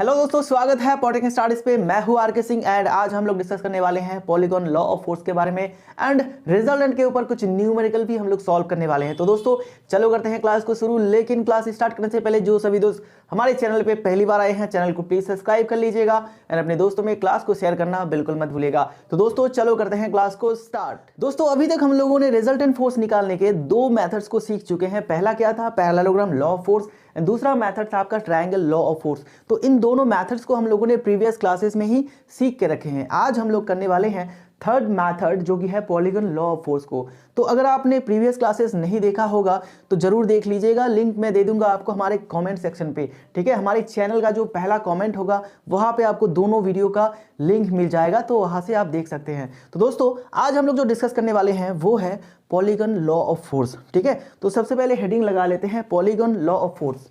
Hello दोस्तों, स्वागत है पॉडकास्ट स्टार्ट्स पे। मैं हूं आर के सिंह एंड आज हम लोग डिस्कस करने वाले हैं पॉलीगॉन लॉ ऑफ फोर्स के बारे में एंड रिजल्टेंट के ऊपर कुछ न्यूमेरिकल भी हम लोग सॉल्व करने वाले हैं। तो दोस्तों चलो करते हैं क्लास को शुरू। लेकिन क्लास स्टार्ट करने से पहले जो सभी दोस्त हमारे चैनल पे पहली बार आए हैं, चैनल को प्लीज सब्सक्राइब कर लीजिएगा एंड अपने दोस्तों में क्लास को शेयर करना बिल्कुल मत भूलिएगा। तो दोस्तों चलो करते हैं क्लास को स्टार्ट। दोस्तों अभी तक हम लोगों ने रिजल्टेंट फोर्स निकालने के दो मेथड्स को सीख चुके हैं। पहला क्या था, पैरेललोग्राम लॉ ऑफ फोर्स, दूसरा मेथड था आपका ट्रायंगल लॉ ऑफ फोर्स। तो इन दोनों मेथड्स को हम लोगों ने प्रीवियस क्लासेस में ही सीख के रखे हैं। आज हम लोग करने वाले हैं थर्ड मेथड जो कि है पॉलीगॉन लॉ ऑफ फोर्स को। तो अगर आपने प्रीवियस क्लासेस नहीं देखा होगा तो जरूर देख लीजिएगा, लिंक मैं दे दूंगा आपको हमारे कमेंट सेक्शन पे। ठीक है, हमारे चैनल का जो पहला कमेंट होगा वहां पे आपको दोनों वीडियो का लिंक मिल जाएगा, तो वहां से आप देख सकते हैं। तो दोस्तों आज हम लोग जो डिस्कस करने वाले हैं वो है पॉलीगॉन लॉ ऑफ फोर्स। ठीक है, तो सबसे पहले हेडिंग लगा लेते हैं polygon law of force.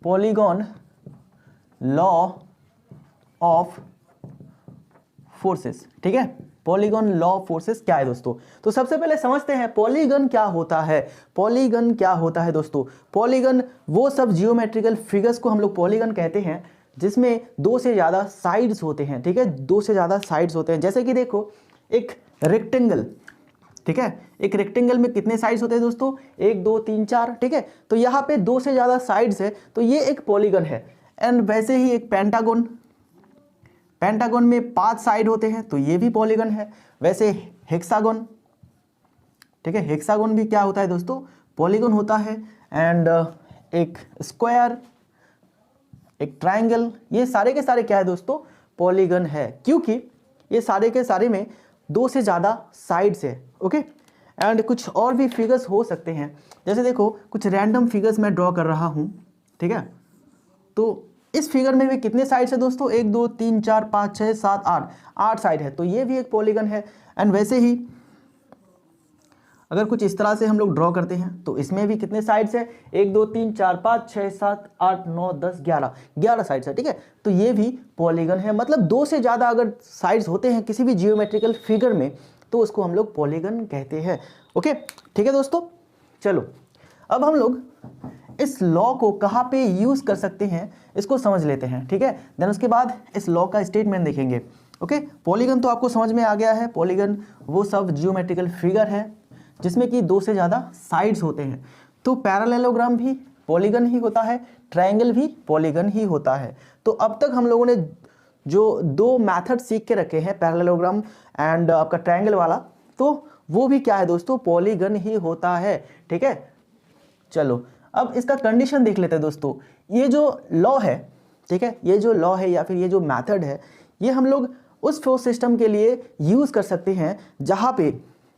Polygon law of forces. ठीक है, पॉलीगॉन लॉ ऑफ फोर्सेस क्या है दोस्तों? तो सबसे पहले समझते हैं पॉलीगन क्या होता है। पॉलीगन क्या होता है दोस्तों? पॉलीगन वो सब जियोमेट्रिकल फिगर्स को हम लोग पॉलीगन कहते हैं जिसमें दो से ज्यादा साइड्स होते हैं। ठीक है, दो से ज्यादा साइड्स होते हैं। जैसे कि देखो एक रेक्टेंगल, ठीक है, एक रेक्टेंगल में कितने साइड्स होते हैं दोस्तों? 1 2 3 4। ठीक है, तो यहाँ पे दो से ज्यादा साइड्स है तो ये एक पॉलीगन है। एंड वैसे ही एक पेंटागन, पेंटागन में 5 साइड होते हैं तो ये भी पॉलीगन है। वैसे हेक्सागन, ठीक है, हेक्सागन भी क्या होता है दोस्तों? पॉलीगन होता है। एंड एक स्क्वायर, एक ट्रायंगल, ये सारे के सारे क्या है दोस्तों? पॉलीगन है, क्योंकि ये सारे के सारे में दो से ज़्यादा साइड्स है। ओके, एंड कुछ और भी फिगर्स हो सकते हैं। जैसे देखो कुछ रैंडम फिगर्स मैं ड्रॉ कर रहा हूँ। ठीक है, तो इस फिगर में भी कितने साइड्स है दोस्तों? 1 2 3 4 5 6 7 8, 8 साइड है तो ये भी एक पॉलीगन है। एंड वैसे ही अगर कुछ इस तरह से हम लोग ड्रॉ करते हैं तो इसमें भी कितने साइड्स है? 1 2 3 4 5 6 7 8 9 10 11, 11 साइड्स है। ठीक है, तो ये भी पॉलीगन है। मतलब दो से ज़्यादा अगर साइड्स होते हैं किसी भी जियोमेट्रिकल फिगर में तो उसको हम लोग पॉलीगन कहते हैं। ओके, ठीक है दोस्तों, चलो अब हम लोग इस लॉ को कहाँ पे यूज़ कर सकते हैं इसको समझ लेते हैं। ठीक है, देन उसके बाद इस लॉ का स्टेटमेंट देखेंगे। ओके, पॉलीगन तो आपको समझ में आ गया है। पॉलीगन वो सब जियोमेट्रिकल फिगर है जिसमें कि दो से ज़्यादा साइड्स होते हैं। तो पैरेललोग्राम भी पॉलीगन ही होता है, ट्रायंगल भी पॉलीगन ही होता है। तो अब तक हम लोगों ने जो दो मैथड सीख के रखे हैं, पैरेललोग्राम एंड आपका ट्रायंगल वाला, तो वो भी क्या है दोस्तों? पॉलीगन ही होता है। ठीक है, चलो अब इसका कंडीशन देख लेते हैं दोस्तों। ये जो लॉ है, ठीक है, ये जो लॉ है या फिर ये जो मेथड है, ये हम लोग उस फोर्स सिस्टम के लिए यूज़ कर सकते हैं जहाँ पे,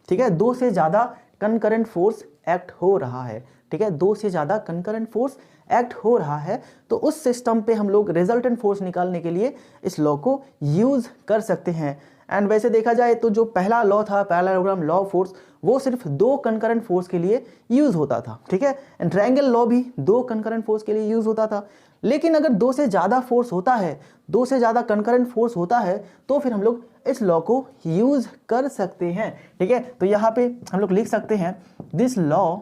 ठीक है, दो से ज़्यादा कंकरेंट फोर्स एक्ट हो रहा है। ठीक है, दो से ज़्यादा कंकरेंट फोर्स एक्ट हो रहा है तो उस सिस्टम पे हम लोग रिजल्टेंट फोर्स निकालने के लिए इस लॉ को यूज़ कर सकते हैं। एंड वैसे देखा जाए तो जो पहला लॉ था पैरेललोग्राम लॉ ऑफ फोर्स, वो सिर्फ दो कंकरेंट फोर्स के लिए यूज़ होता था। ठीक है, एंड ट्रायंगल लॉ भी दो कंकरेंट फोर्स के लिए यूज़ होता था। लेकिन अगर दो से ज़्यादा फोर्स होता है, दो से ज़्यादा कंकरेंट फोर्स होता है तो फिर हम लोग इस लॉ को यूज़ कर सकते हैं। ठीक है, तो यहाँ पे हम लोग लिख सकते हैं this law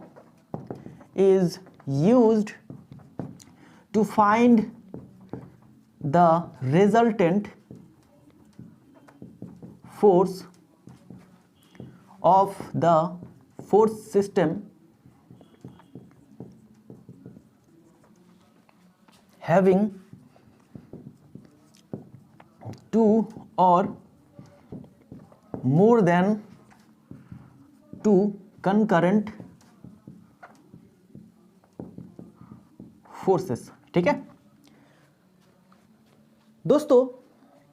is used to find the resultant force of the force system having two or more than two concurrent forces। ठीक है दोस्तों,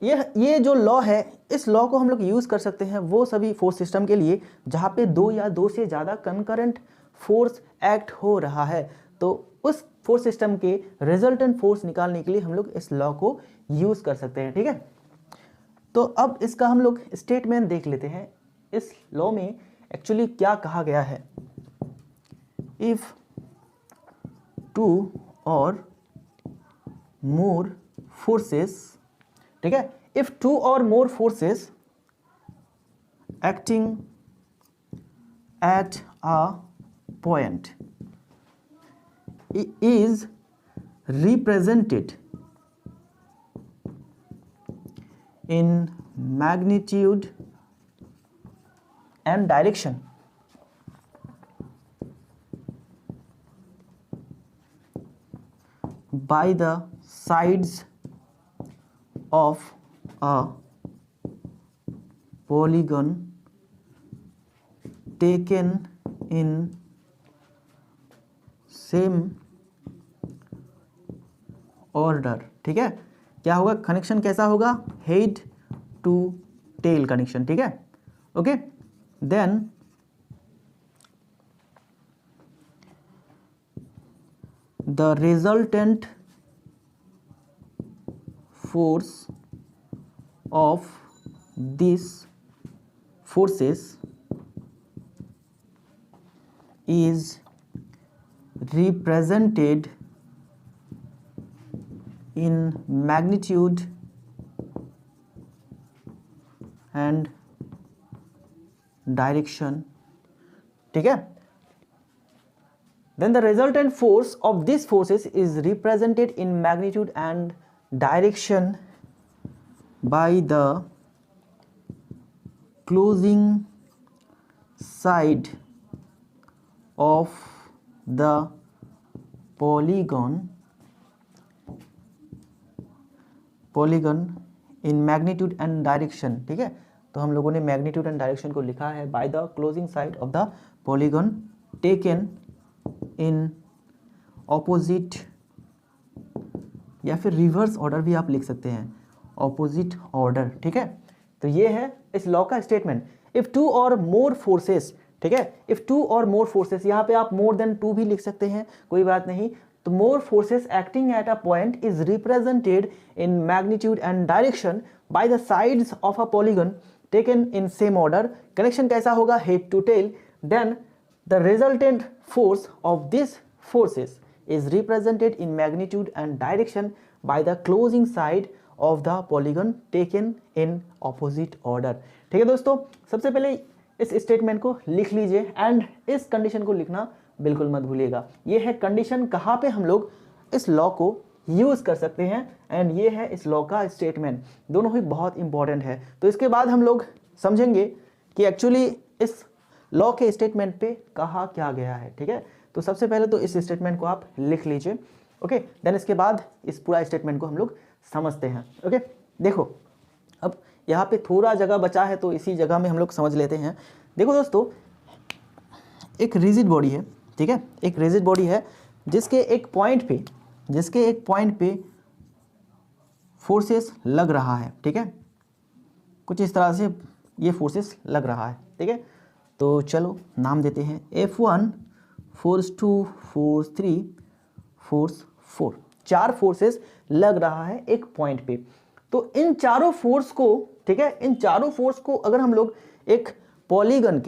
ये जो लॉ है, इस लॉ को हम लोग यूज़ कर सकते हैं वो सभी फोर्स सिस्टम के लिए जहाँ पे दो या दो से ज़्यादा कंकरेंट फोर्स एक्ट हो रहा है। तो उस फोर्स सिस्टम के रिजल्टेंट फोर्स निकालने के लिए हम लोग इस लॉ को यूज़ कर सकते हैं। ठीक है, तो अब इसका हम लोग स्टेटमेंट देख लेते हैं। इस लॉ में एक्चुअली क्या कहा गया है? इफ टू और मोर फोर्सेस, ठीक है, if two or more forces acting at a point is represented in magnitude and direction by the sides of a polygon taken in same order. ठीक है, क्या होगा, कनेक्शन कैसा होगा, हेड टू टेल कनेक्शन। ठीक है, okay, then the resultant force of this forces is represented in magnitude and direction। ठीक है, then the resultant force of these forces is represented in magnitude and direction by the closing side of the polygon in magnitude and direction। ठीक है, तो हम लोगों ने magnitude and direction को लिखा है by the closing side of the polygon taken in opposite, या फिर रिवर्स ऑर्डर भी आप लिख सकते हैं, ऑपोजिट ऑर्डर। ठीक है, तो ये है इस लॉ का स्टेटमेंट। इफ टू और मोर फोर्सेस, ठीक है, इफ टू और मोर फोर्सेस, यहाँ पे आप मोर देन टू भी लिख सकते हैं, कोई बात नहीं। तो more forces acting at a point is represented in magnitude and direction by the sides of a polygon taken in same order. Connection कैसा होगा, head to tail. Then the resultant force of this forces is represented in magnitude and direction by the closing side of the polygon taken in opposite order. ठीक है दोस्तों, सबसे पहले इस statement को लिख लीजिए एंड इस कंडीशन को लिखना बिल्कुल मत भूलिएगा। ये है कंडीशन, कहाँ पे हम लोग इस लॉ को यूज़ कर सकते हैं, एंड ये है इस लॉ का स्टेटमेंट। दोनों ही बहुत इंपॉर्टेंट है। तो इसके बाद हम लोग समझेंगे कि एक्चुअली इस लॉ के स्टेटमेंट पे कहा क्या गया है। ठीक है, तो सबसे पहले तो इस स्टेटमेंट को आप लिख लीजिए, ओके। देन इसके बाद इस पूरा स्टेटमेंट को हम लोग समझते हैं, ओके। देखो, अब यहाँ पे थोड़ा जगह बचा है तो इसी जगह में हम लोग समझ लेते हैं। देखो दोस्तों, एक रिजिड बॉडी है, ठीक है, एक रिजिड बॉडी है जिसके एक पॉइंट पे फोर्सेस लग रहा है। ठीक है, कुछ इस तरह से ये फोर्सेस लग रहा है। ठीक है, तो चलो नाम देते हैं F1, force 2, force 3, force 4। 4 forces लग रहा है एक पॉइंट पे। तो इन चारों फोर्स को, ठीक है, इन चारों फोर्स को अगर हम लोग एक पॉलीगन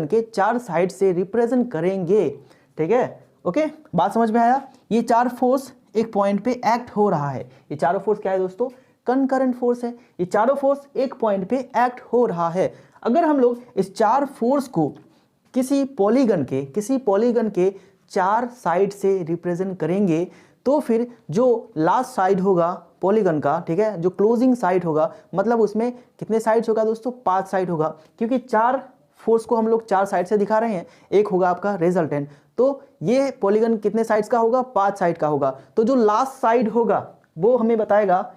के 4 साइड से रिप्रेजेंट करेंगे, ठीक है, ओके, बात समझ में आया। ये 4 फोर्स एक पॉइंट पे एक्ट हो रहा है। ये चारों फोर्स क्या है दोस्तों, कंकरेंट फोर्स है। ये चारों फोर्स एक पॉइंट पे एक्ट हो रहा है। अगर हम लोग इस 4 फोर्स को किसी पॉलीगन के 4 साइड से रिप्रेजेंट करेंगे, तो फिर जो लास्ट साइड होगा पॉलीगन का, ठीक है, जो क्लोजिंग साइड होगा, मतलब उसमें कितने साइड्स होगा दोस्तों, 5 साइड होगा, क्योंकि 4 फोर्स को हम लोग 4 साइड से दिखा रहे हैं। एक होगा आपका रिजल्टेंट, तो ये पॉलीगन कितने साइड्स का होगा, 5 साइड का होगा। तो जो लास्ट साइड होगा वो हमें बताएगा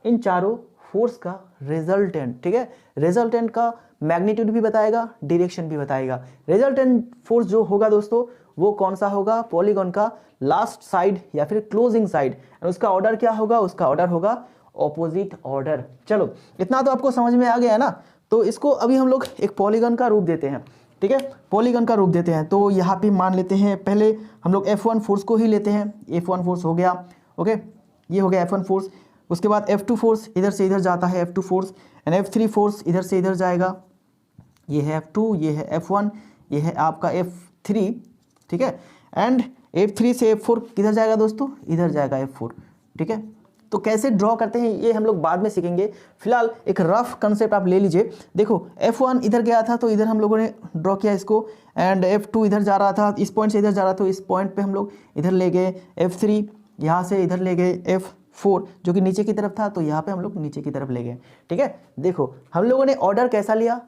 इन चारों फोर्स का रिजल्टेंट। ठीक है, रिजल्टेंट का मैग्नीट्यूड भी बताएगा, डायरेक्शन भी बताएगा। रिजल्टेंट फोर्स जो होगा दोस्तों वो कौन सा होगा, पॉलीगन का लास्ट साइड या फिर क्लोजिंग साइड। उसका ऑर्डर क्या होगा, उसका ऑर्डर होगा ऑपोजिट ऑर्डर। चलो, इतना तो आपको समझ में आ गया है ना। तो इसको अभी हम लोग एक पॉलीगन का रूप देते हैं। ठीक है, पॉलीगन का रूप देते हैं। तो यहाँ पे मान लेते हैं, पहले हम लोग F1 फोर्स को ही लेते हैं। F1 फोर्स हो गया, ओके, ये हो गया F1 फोर्स। उसके बाद F2 फोर्स इधर से इधर जाता है, F2 force, and F3 force इधर से इधर जाएगा। ये है F2, ये है F1, ये है आपका F3, ठीक है, एंड F3 से F4 किधर जाएगा दोस्तों, इधर जाएगा F4। ठीक है, तो कैसे ड्रॉ करते हैं ये हम लोग बाद में सीखेंगे। फिलहाल एक रफ कंसेप्ट आप ले लीजिए। देखो, F1 इधर गया था तो इधर हम लोगों ने ड्रॉ किया इसको, एंड F2 इधर जा रहा था, इस पॉइंट से इधर जा रहा था, तो इस पॉइंट पे हम लोग इधर ले गए। F3 यहाँ से इधर ले गए F4 जो कि नीचे की तरफ था, तो यहाँ पे हम लोग नीचे की तरफ ले गए। ठीक है, देखो हम लोगों ने ऑर्डर कैसा लिया,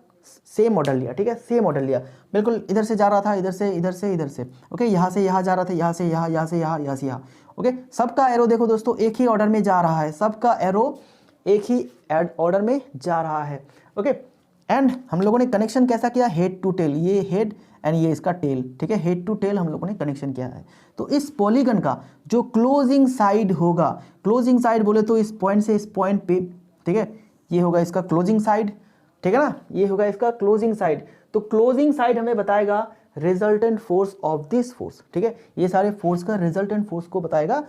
सेम ऑर्डर लिया। ठीक है, सेम ऑर्डर लिया, बिल्कुल इधर से जा रहा था, इधर से इधर से इधर से, ओके, यहाँ से यहाँ जा रहा था, यहाँ से यहाँ, यहाँ से यहाँ, यहाँ से यहाँ, ओके। सबका एरो देखो दोस्तों एक ही ऑर्डर में जा रहा है, सबका एरो एक ही ऑर्डर में जा रहा है, ओके। एंड हम लोगों ने कनेक्शन कैसा किया, हेड टू टेल, ये हेड एंड ये इसका टेल। ठीक है, हेड टू टेल हम लोगों ने कनेक्शन किया है। तो इस पॉलीगन का जो क्लोजिंग साइड होगा, क्लोजिंग साइड बोले तो इस पॉइंट से इस पॉइंट पे, ठीक है, ये होगा इसका क्लोजिंग साइड, ठीक है ना, ये होगा इसका क्लोजिंग साइड। तो क्लोजिंग साइड हमें बताएगा resultant force of this force. ठीक है, ये सारे फोर्स का रिजल्टेंट फोर्स को बताएगा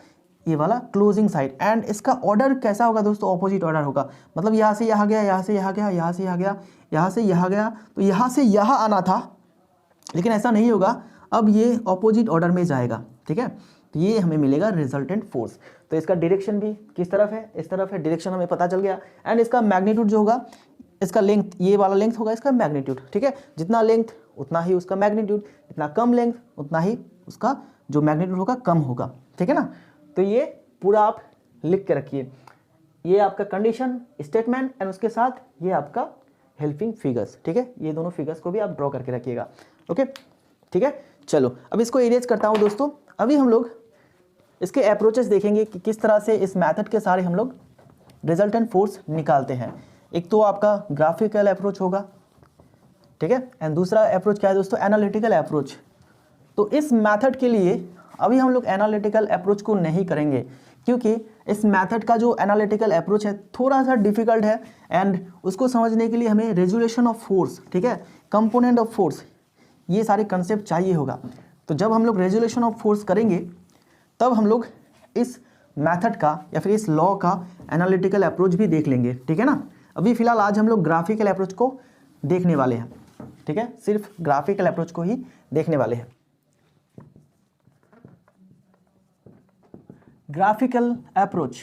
ये वाला क्लोजिंग साइड। एंड इसका ऑर्डर कैसा होगा दोस्तों, ऑपोजिट ऑर्डर होगा। मतलब यहाँ से यहाँ गया, यहाँ से यहाँ गया, यहाँ से यहाँ गया, यहाँ से यहाँ गया, तो यहाँ से यहाँ आना था, लेकिन ऐसा नहीं होगा, अब ये ऑपोजिट ऑर्डर में जाएगा। ठीक है, तो ये हमें मिलेगा रिजल्टेंट फोर्स। तो इसका डायरेक्शन भी किस तरफ है, इस तरफ है, डायरेक्शन हमें पता चल गया। एंड इसका मैग्नीट्यूड जो होगा, इसका लेंथ, ये वाला लेंथ होगा इसका मैग्नीट्यूड। ठीक है, जितना लेंथ उतना ही उसका मैग्नीट्यूड, जितना कम लेंथ उतना ही उसका जो मैग्नीट्यूड होगा कम होगा। ठीक है ना, तो ये पूरा आप लिख के रखिए, ये आपका कंडीशन स्टेटमेंट एंड उसके साथ ये आपका हेल्पिंग फिगर्स। ठीक है, ये दोनों फिगर्स को भी आप ड्रॉ करके रखिएगा। ओके, ठीक है, चलो अब इसको इरेज करता हूँ दोस्तों। अभी हम लोग इसके अप्रोचेस देखेंगे कि किस तरह से इस मेथड के सारे हम लोग रिजल्टेंट फोर्स निकालते हैं। एक तो आपका ग्राफिकल अप्रोच होगा, ठीक है, एंड दूसरा अप्रोच क्या है दोस्तों, एनालिटिकल अप्रोच। तो इस मेथड के लिए अभी हम लोग एनालिटिकल अप्रोच को नहीं करेंगे, क्योंकि इस मेथड का जो एनालिटिकल अप्रोच है थोड़ा सा डिफिकल्ट है, एंड उसको समझने के लिए हमें रेजुलेशन ऑफ फोर्स, ठीक है, कंपोनेंट ऑफ फोर्स, ये सारे कंसेप्ट चाहिए होगा। तो जब हम लोग रेजुलेशन ऑफ फोर्स करेंगे तब हम लोग इस मेथड का या फिर इस लॉ का एनालिटिकल अप्रोच भी देख लेंगे। ठीक है ना, अभी फिलहाल आज हम लोग ग्राफिकल अप्रोच को देखने वाले हैं। ठीक है, सिर्फ ग्राफिकल अप्रोच को ही देखने वाले हैं। ग्राफिकल अप्रोच,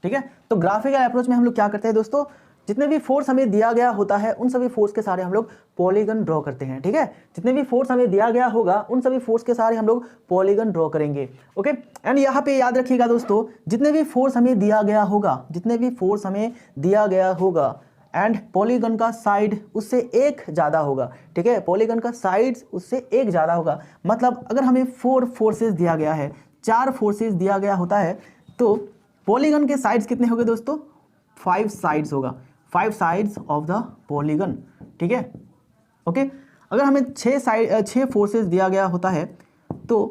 ठीक है, तो ग्राफिकल अप्रोच में हम लोग क्या करते हैं दोस्तों, जितने भी फोर्स हमें दिया गया होता है उन सभी फोर्स के सारे हम लोग पॉलीगन ड्रॉ करते हैं। ठीक है, जितने भी फोर्स हमें दिया गया होगा उन सभी फोर्स के सारे हम लोग पॉलीगन ड्रॉ करेंगे। ओके, एंड यहाँ पे याद रखिएगा दोस्तों, जितने भी फोर्स हमें दिया गया होगा, जितने भी फोर्स हमें दिया गया होगा एंड पॉलीगन का साइड उससे एक ज़्यादा होगा। ठीक है, पॉलीगन का साइड उससे एक ज़्यादा होगा। मतलब अगर हमें 4 फोर्सेस दिया गया है, 4 फोर्सेस दिया गया होता है, तो पॉलीगन के साइड्स कितने होंगे दोस्तों, 5 साइड्स होगा, 5 साइड्स ऑफ द पॉलीगन। ठीक है, ओके, अगर हमें 6 फोर्सेस दिया गया होता है तो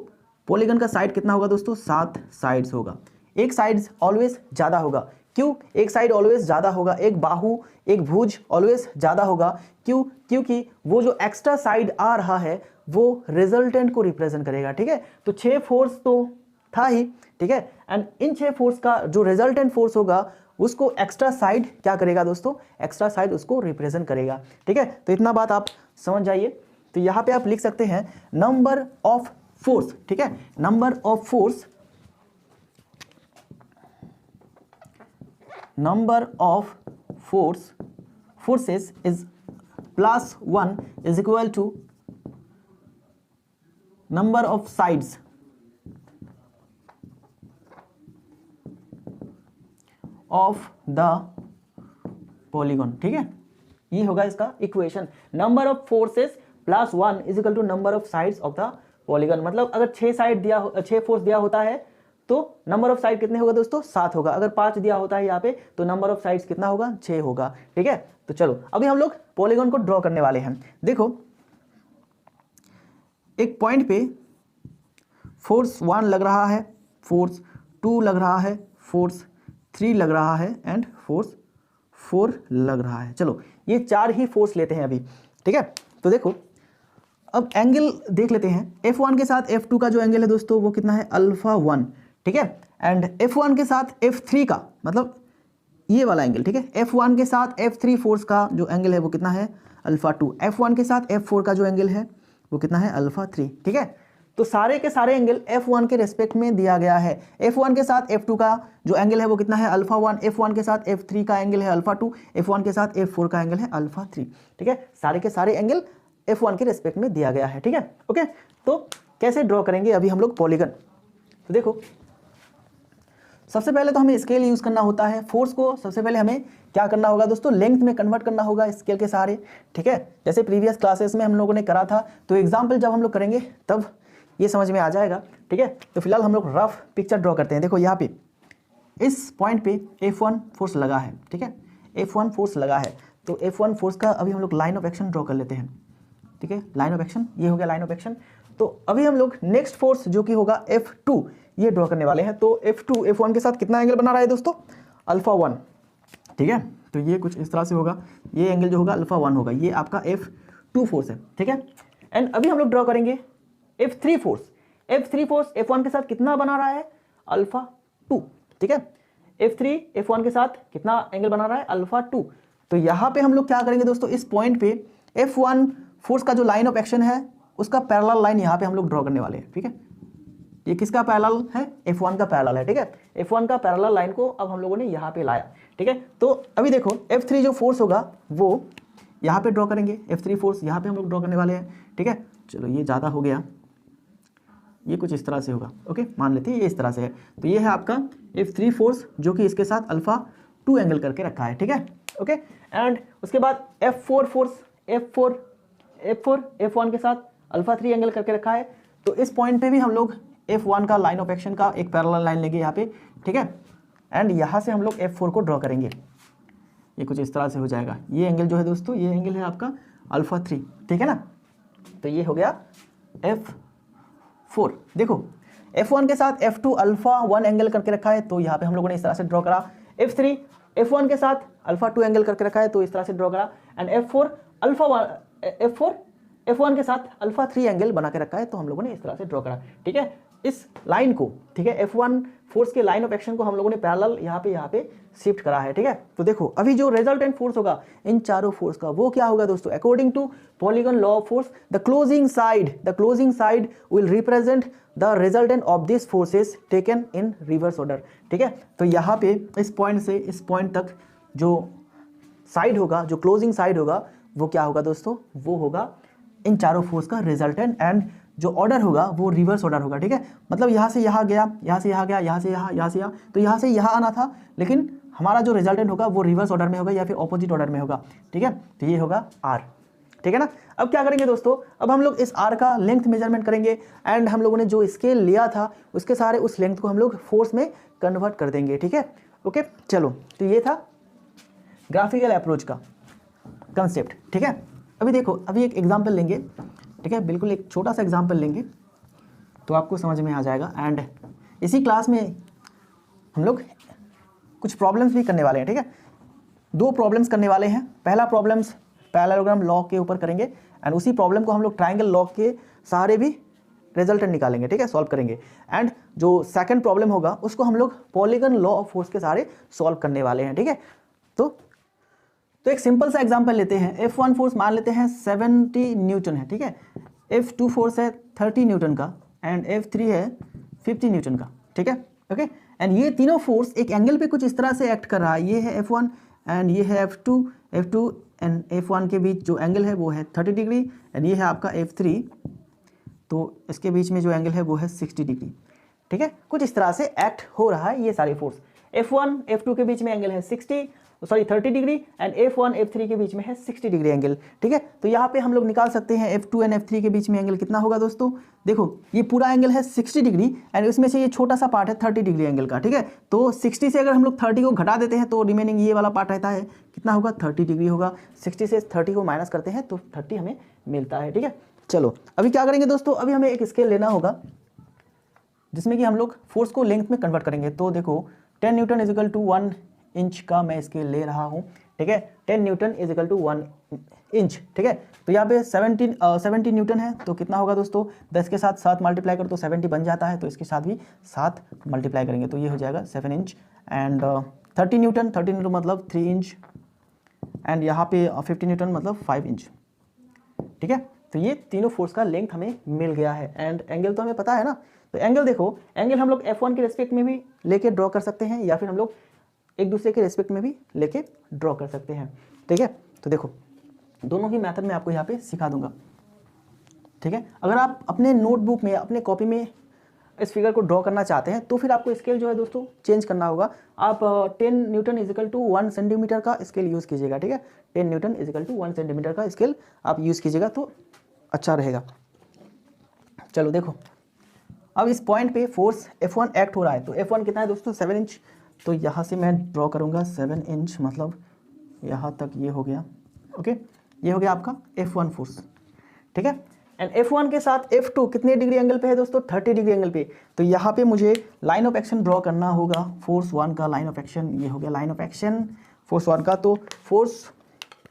पॉलीगन का साइड कितना होगा दोस्तों, 7 साइड्स होगा। एक साइड्स ऑलवेज ज़्यादा होगा, क्यों, एक साइड ऑलवेज ज़्यादा होगा, एक बाहु एक भुज ऑलवेज ज़्यादा होगा, क्यों, क्योंकि वो जो एक्स्ट्रा साइड आ रहा है वो रिजल्टेंट को रिप्रेजेंट करेगा। ठीक है, तो 6 फोर्स तो था ही, ठीक है, एंड इन 6 फोर्स का जो रिजल्टेंट फोर्स होगा उसको एक्स्ट्रा साइड क्या करेगा दोस्तों, एक्स्ट्रा साइड उसको रिप्रेजेंट करेगा। ठीक है, तो इतना बात आप समझ जाइए। तो यहाँ पे आप लिख सकते हैं नंबर ऑफ फोर्स। ठीक है, number of force, number of forces is +1 is equal to number of sides of the polygon। ठीक है, ये होगा इसका equation, number of forces +1 is equal to number of sides of the polygon. मतलब अगर 6 force दिया होता है तो नंबर ऑफ साइड कितने होगा दोस्तों, 7 होगा। अगर 5 दिया होता है यहाँ पे तो नंबर ऑफ साइड्स कितना होगा, 6 होगा। ठीक है, तो चलो अभी हम लोग पॉलीगन को ड्रॉ करने वाले हैं। देखो एक पॉइंट पे फोर्स 1 लग रहा है, फोर्स 2 लग रहा है, फोर्स 3 लग रहा है एंड फोर्स 4 लग रहा है। चलो ये 4 ही फोर्स लेते हैं अभी। ठीक है, तो देखो अब एंगल देख लेते हैं। F1 के साथ F2 का जो एंगल है दोस्तों वो कितना है, α1। ठीक है, एंड F1 के साथ F3 का, मतलब ये वाला एंगल। ठीक है, F1 के साथ F3 फोर्स का जो एंगल है वो कितना है, α2। F1 के साथ F4 का जो एंगल है वो कितना है, α3। ठीक है, तो सारे के सारे एंगल F1 के रेस्पेक्ट में दिया गया है। F1 के साथ F2 का जो एंगल है वो कितना है, α1। F1 के साथ F3 का एंगल है α2। F1 के साथ F4 का एंगल है α3। ठीक है, सारे के सारे एंगल F1 के रेस्पेक्ट में दिया गया है। ठीक है, ओके, तो कैसे ड्रॉ करेंगे अभी हम लोग पॉलीगन। तो देखो सबसे पहले तो हमें स्केल यूज़ करना होता है। फोर्स को सबसे पहले हमें क्या करना होगा दोस्तों, लेंथ में कन्वर्ट करना होगा स्केल के सहारे, ठीक है। जैसे प्रीवियस क्लासेस में हम लोगों ने करा था, तो एग्जाम्पल जब हम लोग करेंगे तब ये समझ में आ जाएगा, ठीक है। तो फिलहाल हम लोग रफ पिक्चर ड्रॉ करते हैं। देखो यहाँ पे इस पॉइंट पे F1 फोर्स लगा है, ठीक है, F1 फोर्स लगा है। तो F1 फोर्स का अभी हम लोग लाइन ऑफ एक्शन ड्रॉ कर लेते हैं, ठीक है। लाइन ऑफ एक्शन, ये हो गया लाइन ऑफ एक्शन। तो अभी हम लोग नेक्स्ट फोर्स जो कि होगा F2 ये ड्रॉ करने वाले हैं। तो F2 F1 के साथ कितना एंगल बना रहा है दोस्तों, अल्फा 1, ठीक है। तो ये कुछ इस तरह से होगा, ये एंगल जो होगा अल्फा 1 होगा, ये आपका F2 फोर्स है, ठीक है। एंड अभी हम लोग ड्रॉ करेंगे F3 force. F3 force F1 के साथ कितना बना रहा है, अल्फा 2, ठीक है। F3 F1 के साथ कितना एंगल बना रहा है, अल्फा 2। तो यहाँ पे हम लोग क्या करेंगे दोस्तों, इस पॉइंट पे F1 फोर्स का जो लाइन ऑफ एक्शन है उसका पैरेलल लाइन यहाँ पे हम लोग ड्रॉ करने वाले हैं, ठीक है। ये किसका पैरेलल है, F1 का पैरेलल है, ठीक है। F1 का पैरेलल लाइन को अब हम लोगों ने यहाँ पे लाया, ठीक है। तो अभी देखो F3 जो फोर्स होगा वो यहाँ पे ड्रॉ करेंगे, F3 फोर्स यहाँ पे हम लोग ड्रॉ करने वाले हैं, ठीक है। चलो ये ज़्यादा हो गया, ये कुछ इस तरह से होगा, ओके, मान लेते हैं ये इस तरह से है। तो ये है आपका F3 फोर्स जो कि इसके साथ अल्फा 2 एंगल करके रखा है, ठीक है, ओके। एंड उसके बाद F4 फोर्स, F4 F1 के साथ अल्फा 3 एंगल करके रखा है। तो इस पॉइंट पे भी हम लोग F1 का लाइन ऑफ एक्शन का एक पैरेलल लाइन लेंगे यहाँ पे, ठीक है। एंड यहाँ से हम लोग F4 को ड्रॉ करेंगे, ये कुछ इस तरह से हो जाएगा। ये एंगल जो है दोस्तों, ये एंगल है आपका अल्फा 3, ठीक है ना। तो ये हो गया F4। देखो F1 के साथ F2 अल्फा 1 एंगल करके रखा है, तो यहाँ पे हम लोगों ने इस तरह से ड्रॉ करा। F3 F1 के साथ अल्फा 2 एंगल करके रखा है, तो इस तरह से ड्रॉ करा। एंड F4 F1 के साथ अल्फा 3 एंगल बना के रखा है, तो हम लोगों ने इस तरह से ड्रॉ करा, ठीक है। इस लाइन को, ठीक है, F1 फोर्स के लाइन ऑफ एक्शन को हम लोगों ने पैरेलल यहाँ पे शिफ्ट करा है, ठीक है। तो देखो अभी जो रिजल्टेंट फोर्स होगा इन चारों फोर्स का वो क्या होगा दोस्तों, according to polygon law of force the closing side will represent the resultant of this forces taken in reverse order, ठीक है। तो यहाँ पे इस पॉइंट से इस पॉइंट तक जो साइड होगा, जो क्लोजिंग साइड होगा वो क्या होगा दोस्तों, वो होगा इन चारों फोर्स का रिजल्टेंट। एंड जो ऑर्डर होगा वो रिवर्स ऑर्डर होगा, ठीक है। मतलब यहाँ से यहाँ गया, यहाँ से यहाँ गया, यहाँ से यहाँ, यहाँ से यहाँ, तो यहाँ से यहाँ आना था, लेकिन हमारा जो रिजल्टेंट होगा वो रिवर्स ऑर्डर में होगा या फिर ऑपोजिट ऑर्डर में होगा, ठीक है। तो ये होगा R, ठीक है ना। अब क्या करेंगे दोस्तों, अब हम लोग इस R का लेंथ मेजरमेंट करेंगे। एंड हम लोगों ने जो स्केल लिया था उसके सारे उस लेंथ को हम लोग फोर्स में कन्वर्ट कर देंगे, ठीक है, ओके। चलो तो ये था ग्राफिकल अप्रोच का कंसेप्ट, ठीक है। अभी देखो अभी एक एग्जाम्पल लेंगे, ठीक है, बिल्कुल एक छोटा सा एग्जाम्पल लेंगे तो आपको समझ में आ जाएगा। एंड इसी क्लास में हम लोग कुछ प्रॉब्लम्स भी करने वाले हैं, ठीक है। 2 प्रॉब्लम्स करने वाले हैं। पहला प्रॉब्लम्स पैरेललोग्राम लॉ के ऊपर करेंगे एंड उसी प्रॉब्लम को हम लोग ट्राइंगल लॉ के सहारे भी रिजल्टेंट निकालेंगे, ठीक है, सॉल्व करेंगे। एंड जो सेकंड प्रॉब्लम होगा उसको हम लोग पॉलीगन लॉ ऑफ फोर्स के सहारे सॉल्व करने वाले हैं, ठीक है। तो एक सिंपल सा एग्जांपल लेते हैं। F1 फोर्स मान लेते हैं 70 न्यूटन है, ठीक है। F2 फोर्स है 30 न्यूटन का एंड F3 है 50 न्यूटन का, ठीक है, ओके। एंड ये तीनों फोर्स एक एंगल पे कुछ इस तरह से एक्ट कर रहा है। ये है F1 एंड ये है F2 एंड F1 के बीच जो एंगल है वो है 30 डिग्री एंड ये है आपका F3, तो इसके बीच में जो एंगल है वो है 60 डिग्री, ठीक है। कुछ इस तरह से एक्ट हो रहा है ये सारे फोर्स। F1 F2 के बीच में एंगल है 30 डिग्री एंड F1 F3 के बीच में है 60 डिग्री एंगल, ठीक है। तो यहाँ पे हम लोग निकाल सकते हैं F2 एंड F3 के बीच में एंगल कितना होगा दोस्तों। देखो ये पूरा एंगल है 60 डिग्री एंड उसमें से ये छोटा सा पार्ट है 30 डिग्री एंगल का, ठीक है। तो 60 से अगर हम लोग 30 को घटा देते हैं तो रिमेनिंग ये वाला पार्ट रहता है, कितना होगा 30 डिग्री होगा। 60 से 30 को माइनस करते हैं तो 30 हमें मिलता है, ठीक है। चलो अभी क्या करेंगे दोस्तों, अभी हमें एक स्केल लेना होगा जिसमें कि हम लोग फोर्स को लेंथ में कन्वर्ट करेंगे। तो देखो 10 newton is equal to 1 inch का मैं स्केल ले रहा हूँ, ठीक है। 10 newton is equal to 1 inch, ठीक है। तो यहाँ पे 70 न्यूटन है, तो कितना होगा दोस्तों, 10 के साथ 7 मल्टीप्लाई करो तो 70 बन जाता है, तो इसके साथ भी 7 मल्टीप्लाई करेंगे तो ये हो जाएगा 7 इंच। एंड 30 न्यूटन मतलब 3 इंच एंड यहाँ पे 50 न्यूटन मतलब 5 इंच, ठीक है। तो ये तीनों फोर्स का लेंथ हमें मिल गया है एंड एंगल तो हमें पता है ना। तो एंगल देखो, एंगल हम लोग F1 के रेस्पेक्ट में भी लेके ड्रॉ कर सकते हैं या फिर हम लोग एक दूसरे के रेस्पेक्ट में भी लेके ड्रॉ कर सकते हैं, ठीक है। तो देखो दोनों ही मेथड में आपको यहाँ पे सिखा दूंगा। ठीक है। अगर आप अपने नोटबुक में, अपने कॉपी में इस फिगर को ड्रॉ करना चाहते हैं तो फिर आपको स्केल जो है दोस्तों चेंज करना होगा। आप 10 न्यूटन इजिकल टू 1 सेंटीमीटर का स्केल यूज़ कीजिएगा, ठीक है। 10 न्यूटन इजिकल टू 1 सेंटीमीटर का स्केल आप यूज़ कीजिएगा तो अच्छा रहेगा। चलो देखो, अब इस पॉइंट पे फोर्स F1 एक्ट हो रहा है, तो F1 कितना है दोस्तों 7 इंच। तो यहाँ से मैं ड्रॉ करूँगा 7 इंच, मतलब यहाँ तक ये हो गया, ओके। ये हो गया आपका F1 फोर्स, ठीक है। एंड F1 के साथ F2 कितने डिग्री एंगल पे है दोस्तों, 30 डिग्री एंगल पे। तो यहाँ पे मुझे लाइन ऑफ एक्शन ड्रॉ करना होगा, फोर्स 1 का लाइन ऑफ एक्शन। ये हो गया लाइन ऑफ एक्शन फोर्स 1 का। तो फोर्स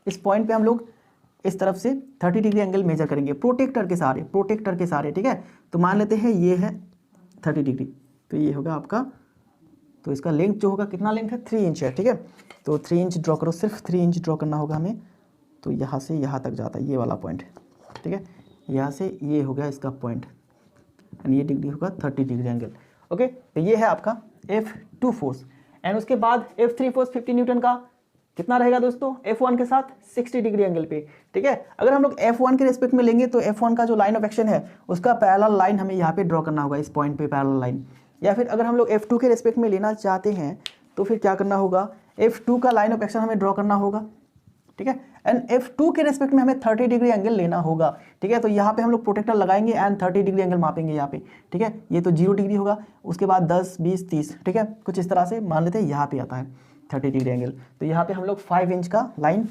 इस पॉइंट पे हम लोग इस तरफ से 30 डिग्री एंगल मेजर करेंगे प्रोटेक्टर के सहारे, ठीक है। तो मान लेते हैं ये है 30 डिग्री, तो ये होगा आपका, तो इसका लेंथ जो होगा, कितना लेंथ है, 3 इंच है, ठीक है। तो 3 इंच ड्रॉ करो, सिर्फ 3 इंच ड्रॉ करना होगा हमें। तो यहाँ से यहाँ तक जाता है ये वाला पॉइंट, ठीक है। यहाँ से ये हो गया इसका पॉइंट, एंड ये डिग्री होगा 30 डिग्री एंगल, ओके। तो ये है आपका F2 फोर्स। एंड उसके बाद F3 फोर्स 50 न्यूटन का कितना रहेगा दोस्तों, F1 के साथ 60 डिग्री एंगल पे, ठीक है। अगर हम लोग F1 के रिस्पेक्ट में लेंगे तो F1 का जो लाइन ऑफ एक्शन है उसका पैरेलल लाइन हमें यहाँ पे ड्रॉ करना होगा, इस पॉइंट पे पैरेलल लाइन। या फिर अगर हम लोग F2 के रिस्पेक्ट में लेना चाहते हैं तो फिर क्या करना होगा, F2 का लाइन ऑफ एक्शन हमें ड्रॉ करना होगा, ठीक है। एंड F2 के रिस्पेक्ट में हमें 30 डिग्री एंगल लेना होगा, ठीक है। तो यहाँ पे हम लोग प्रोटेक्टर लगाएंगे एंड 30 डिग्री एंगल मापेंगे यहाँ पे, ठीक है। ये तो 0 डिग्री होगा, उसके बाद 10, 20, 30, ठीक है। कुछ इस तरह से मान लेते हैं यहाँ पे आता है 30 डिग्री एंगल। तो यहाँ पे हम लोग 5 इंच का लाइन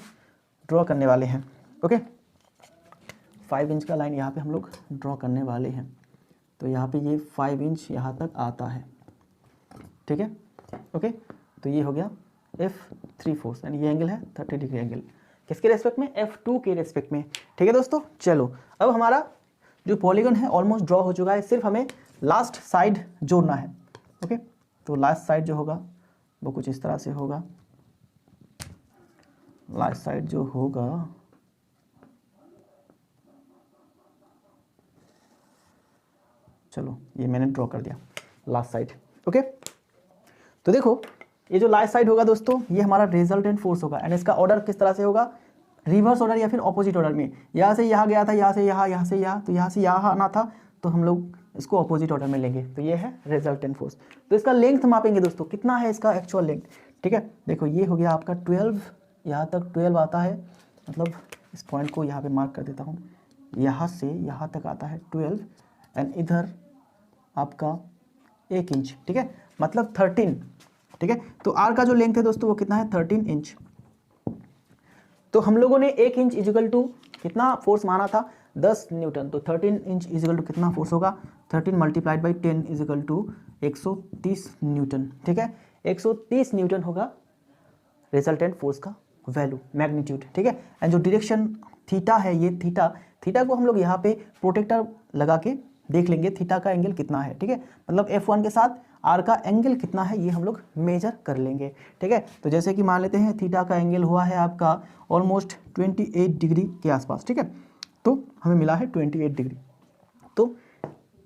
ड्रॉ करने वाले हैं, ओके। 5 इंच का लाइन यहाँ पे हम लोग ड्रॉ करने वाले हैं। तो यहाँ पे ये 5 इंच यहाँ तक आता है, ठीक है, ओके। तो ये हो गया F3 फोर्स, एंड ये एंगल है 30 डिग्री एंगल, किसके रेस्पेक्ट में, F2 के रेस्पेक्ट में, ठीक है दोस्तों। चलो, अब हमारा जो पॉलीगन है ऑलमोस्ट ड्रॉ हो चुका है, सिर्फ हमें लास्ट साइड जोड़ना है, ओके। तो लास्ट साइड जो होगा वो कुछ इस तरह से होगा। लास्ट साइड जो होगा, चलो ये मैंने ड्रॉ कर दिया लास्ट साइड, ओके। तो देखो, ये जो लास्ट साइड होगा दोस्तों, ये हमारा रिजल्टेंट फोर्स होगा। एंड इसका ऑर्डर किस तरह से होगा, रिवर्स ऑर्डर या फिर ऑपोजिट ऑर्डर में। यहाँ से यहाँ गया था, यहाँ से यहाँ, यहाँ से यहाँ, तो यहाँ से यहाँ आना था, तो हम लोग इसको ऑपोजिट ऑर्डर में लेंगे। तो ये है रिजल्टेंट फोर्स। तो इसका लेंथ मापेंगे दोस्तों, कितना है इसका एक्चुअल लेंथ, ठीक है। देखो ये हो गया आपका 12, यहाँ तक 12 आता है, मतलब इस पॉइंट को यहाँ पे मार्क कर देता हूँ, यहाँ से यहाँ तक आता है 12, एंड इधर आपका 1 इंच, ठीक है, मतलब 13, ठीक है। तो आर का जो लेंथ है दोस्तों वो कितना है, 13 इंच। तो हम लोगों ने 1 इंच इजिकल टू कितना फोर्स माना था, 10 न्यूटन। तो 13 इंच इजिकल टू कितना फोर्स होगा, 13 multiplied by 10 equal to 130 newton, ठीक है। 130 न्यूटन होगा रिजल्टेंट फोर्स का वैल्यू, मैग्नीट्यूड, ठीक है। एंड जो डायरेक्शन थीटा है, ये थीटा को हम लोग यहाँ पे प्रोटेक्टर लगा के देख लेंगे थीटा का एंगल कितना है, ठीक है। मतलब F1 के साथ आर का एंगल कितना है ये हम लोग मेजर कर लेंगे, ठीक है। तो जैसे कि मान लेते हैं थीटा का एंगल हुआ है आपका ऑलमोस्ट 28 डिग्री के आसपास, ठीक है। तो हमें मिला है 28 डिग्री। तो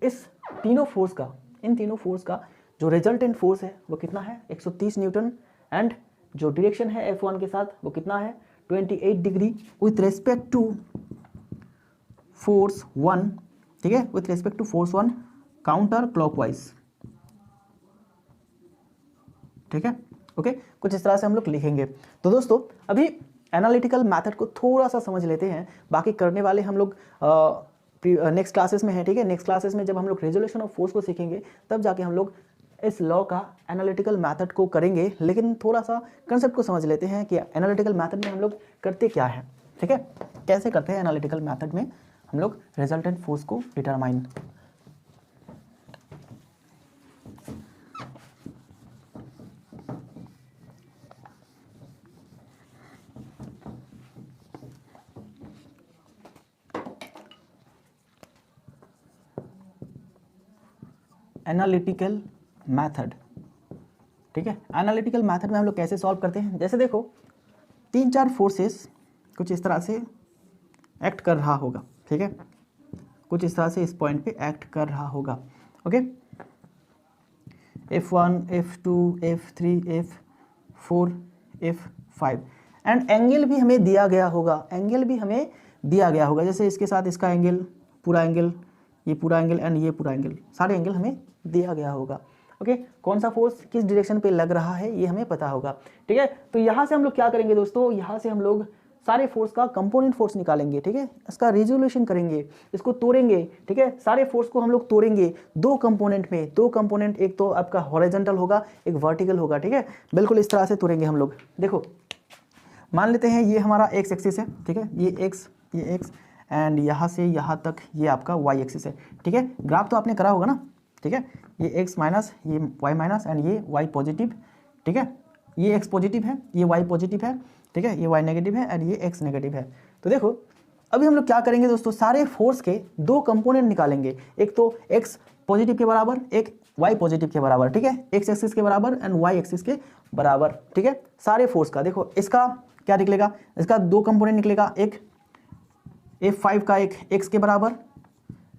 इस तीनों फोर्स का, इन तीनों फोर्स का जो रिजल्टेंट फोर्स है वो कितना है, 130 न्यूटन। एंड जो डायरेक्शन है F1 के साथ वो कितना है, 28 degree with respect to force 1, ठीक है, with respect to force 1 counter clockwise, ठीक है, ओके। कुछ इस तरह से हम लोग लिखेंगे। तो दोस्तों अभी एनालिटिकल मेथड को थोड़ा सा समझ लेते हैं, बाकी करने वाले हम लोग नेक्स्ट क्लासेस में है, ठीक है। नेक्स्ट क्लासेस में जब हम लोग रेजोल्यूशन ऑफ फोर्स को सीखेंगे तब जाके हम लोग इस लॉ का एनालिटिकल मेथड को करेंगे। लेकिन थोड़ा सा कंसेप्ट को समझ लेते हैं कि एनालिटिकल मेथड में हम लोग करते क्या है, ठीक है, कैसे करते हैं एनालिटिकल मेथड में हम लोग रिजल्टेंट फोर्स को डिटरमाइन। एनालिटिकल मेथड, ठीक है। एनालिटिकल मेथड में हम लोग कैसे सॉल्व करते हैं, जैसे देखो 3-4 फोर्सेस कुछ इस तरह से एक्ट कर रहा होगा, ठीक है, कुछ इस तरह से इस पॉइंट पे एक्ट कर रहा होगा, okay. F1, F2, F3, F4, F5 and angle भी हमें दिया गया होगा, एंगल भी हमें दिया गया होगा। जैसे इसके साथ इसका एंगल पूरा एंगल, ये पूरा एंगल एंड ये पूरा एंगल, सारे एंगल हमें दिया गया होगा। ओके, कौन सा फोर्स किस डायरेक्शन पे लग रहा है ये हमें पता होगा। ठीक है, तो यहाँ से हम लोग क्या करेंगे दोस्तों, यहाँ से हम लोग सारे फोर्स का कंपोनेंट फोर्स निकालेंगे। ठीक है, इसका रिजोल्यूशन करेंगे, इसको तोड़ेंगे। ठीक है, सारे फोर्स को हम लोग तोड़ेंगे दो कंपोनेंट में, दो कंपोनेंट, एक तो आपका हॉरिजॉन्टल होगा, एक वर्टिकल होगा। ठीक है, बिल्कुल इस तरह से तोड़ेंगे हम लोग। देखो मान लेते हैं ये हमारा एक्स एक्सिस है। ठीक है, ये एक्स एंड यहाँ से यहाँ तक ये आपका वाई एक्सिस है। ठीक है, ग्राफ तो आपने करा होगा ना। ठीक है, ये एक्स माइनस, ये वाई माइनस एंड ये वाई पॉजिटिव। ठीक है, ये एक्स पॉजिटिव है, ये वाई पॉजिटिव है। ठीक है, ये वाई नेगेटिव है एंड ये एक्स नेगेटिव है। तो देखो अभी हम लोग क्या करेंगे दोस्तों, सारे फोर्स के दो कंपोनेंट निकालेंगे, एक तो एक्स पॉजिटिव के बराबर, एक वाई पॉजिटिव के बराबर। ठीक है, एक्स एक्सिस के बराबर एंड वाई एक्सिस के बराबर। ठीक है, सारे फोर्स का देखो इसका क्या निकलेगा, इसका दो कंपोनेंट निकलेगा, एक F5 का, एक x के बराबर,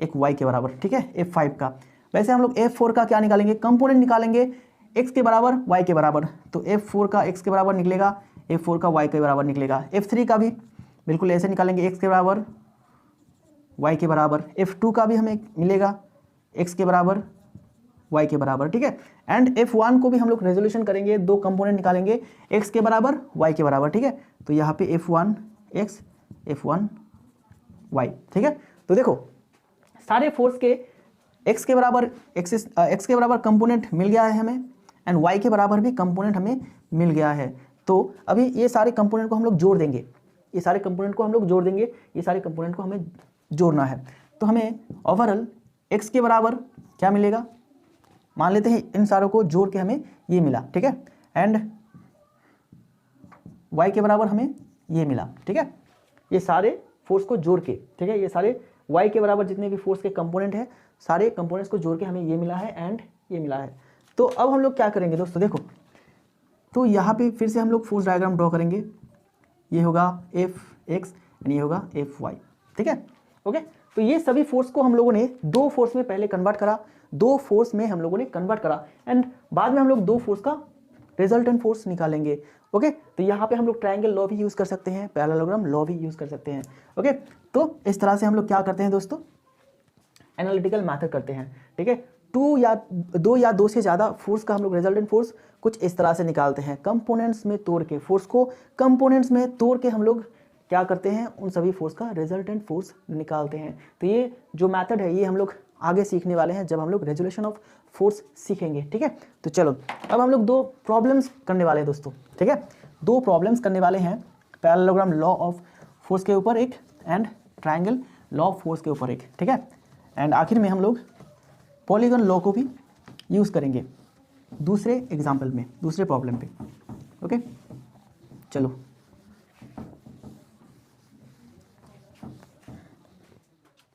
एक y के बराबर। ठीक है, F5 का। वैसे हम लोग F4 का क्या निकालेंगे, कंपोनेंट निकालेंगे x के बराबर y के बराबर। तो F4 का x के बराबर निकलेगा, F4 का y के बराबर निकलेगा। F3 का भी बिल्कुल ऐसे निकालेंगे, x के बराबर y के बराबर। F2 का भी हमें मिलेगा x के बराबर y के बराबर। ठीक है, एंड F1 को भी हम लोग रेजोल्यूशन करेंगे, दो कंपोनेंट निकालेंगे x के बराबर y के बराबर। ठीक है, तो यहाँ पे F1 x, F1 y। ठीक है, तो देखो सारे फोर्स के x के बराबर x के बराबर कंपोनेंट मिल गया है हमें एंड y के बराबर भी कंपोनेंट हमें मिल गया है। तो अभी ये सारे कंपोनेंट को हम लोग जोड़ देंगे, ये सारे कंपोनेंट को हम लोग जोड़ देंगे, ये सारे कंपोनेंट को हमें जोड़ना है। तो हमें ओवरऑल x के बराबर क्या मिलेगा, मान लेते हैं इन सारों को जोड़ के हमें ये मिला। ठीक है, एंड y के बराबर हमें ये मिला। ठीक है, ये सारे फोर्स को जोड़ के, ठीक है, ये सारे y के बराबर जितने भी फोर्स के कंपोनेंट है, सारे कंपोनेंट्स को जोड़ के हमें ये मिला है एंड ये मिला है। तो अब हम लोग क्या करेंगे दोस्तों, देखो तो यहाँ पे फिर से हम लोग फोर्स डायग्राम ड्रॉ करेंगे। ये होगा Fx एंड ये होगा Fy। ठीक है, ओके। तो ये सभी फोर्स को हम लोगों ने दो फोर्स में पहले कन्वर्ट करा, दो फोर्स में हम लोगों ने कन्वर्ट करा एंड बाद में हम लोग दो फोर्स का रिजल्टेंट फोर्स निकालेंगे। ओके, तो यहाँ पे हम लोग ट्रायंगल लॉ भी यूज़ कर सकते हैं, पैरेललोग्राम लॉ भी यूज़ कर सकते हैं। ओके, तो इस तरह से हम लोग क्या करते हैं दोस्तों, एनालिटिकल मैथड करते हैं। ठीक है, दो या दो से ज़्यादा फोर्स का हम लोग रिजल्टेंट फोर्स कुछ इस तरह से निकालते हैं, कंपोनेंट्स में तोड़ के, फोर्स को कंपोनेंट्स में तोड़ के हम लोग क्या करते हैं, उन सभी फोर्स का रिजल्टेंट फोर्स निकालते हैं। तो ये जो मैथड है ये हम लोग आगे सीखने वाले हैं जब हम लोग रेजोल्यूशन ऑफ फोर्स सीखेंगे। ठीक है, तो चलो अब हम लोग दो प्रॉब्लम्स करने वाले हैं दोस्तों। ठीक है, दो प्रॉब्लम्स करने वाले हैं, पैरेललोग्राम लॉ ऑफ फोर्स के ऊपर एक and triangle law of force के ऊपर एक। ठीक है, एंड आखिर में हम लोग पॉलीगन लॉ को भी यूज़ करेंगे दूसरे एग्जाम्पल में, दूसरे प्रॉब्लम पे। ओके, चलो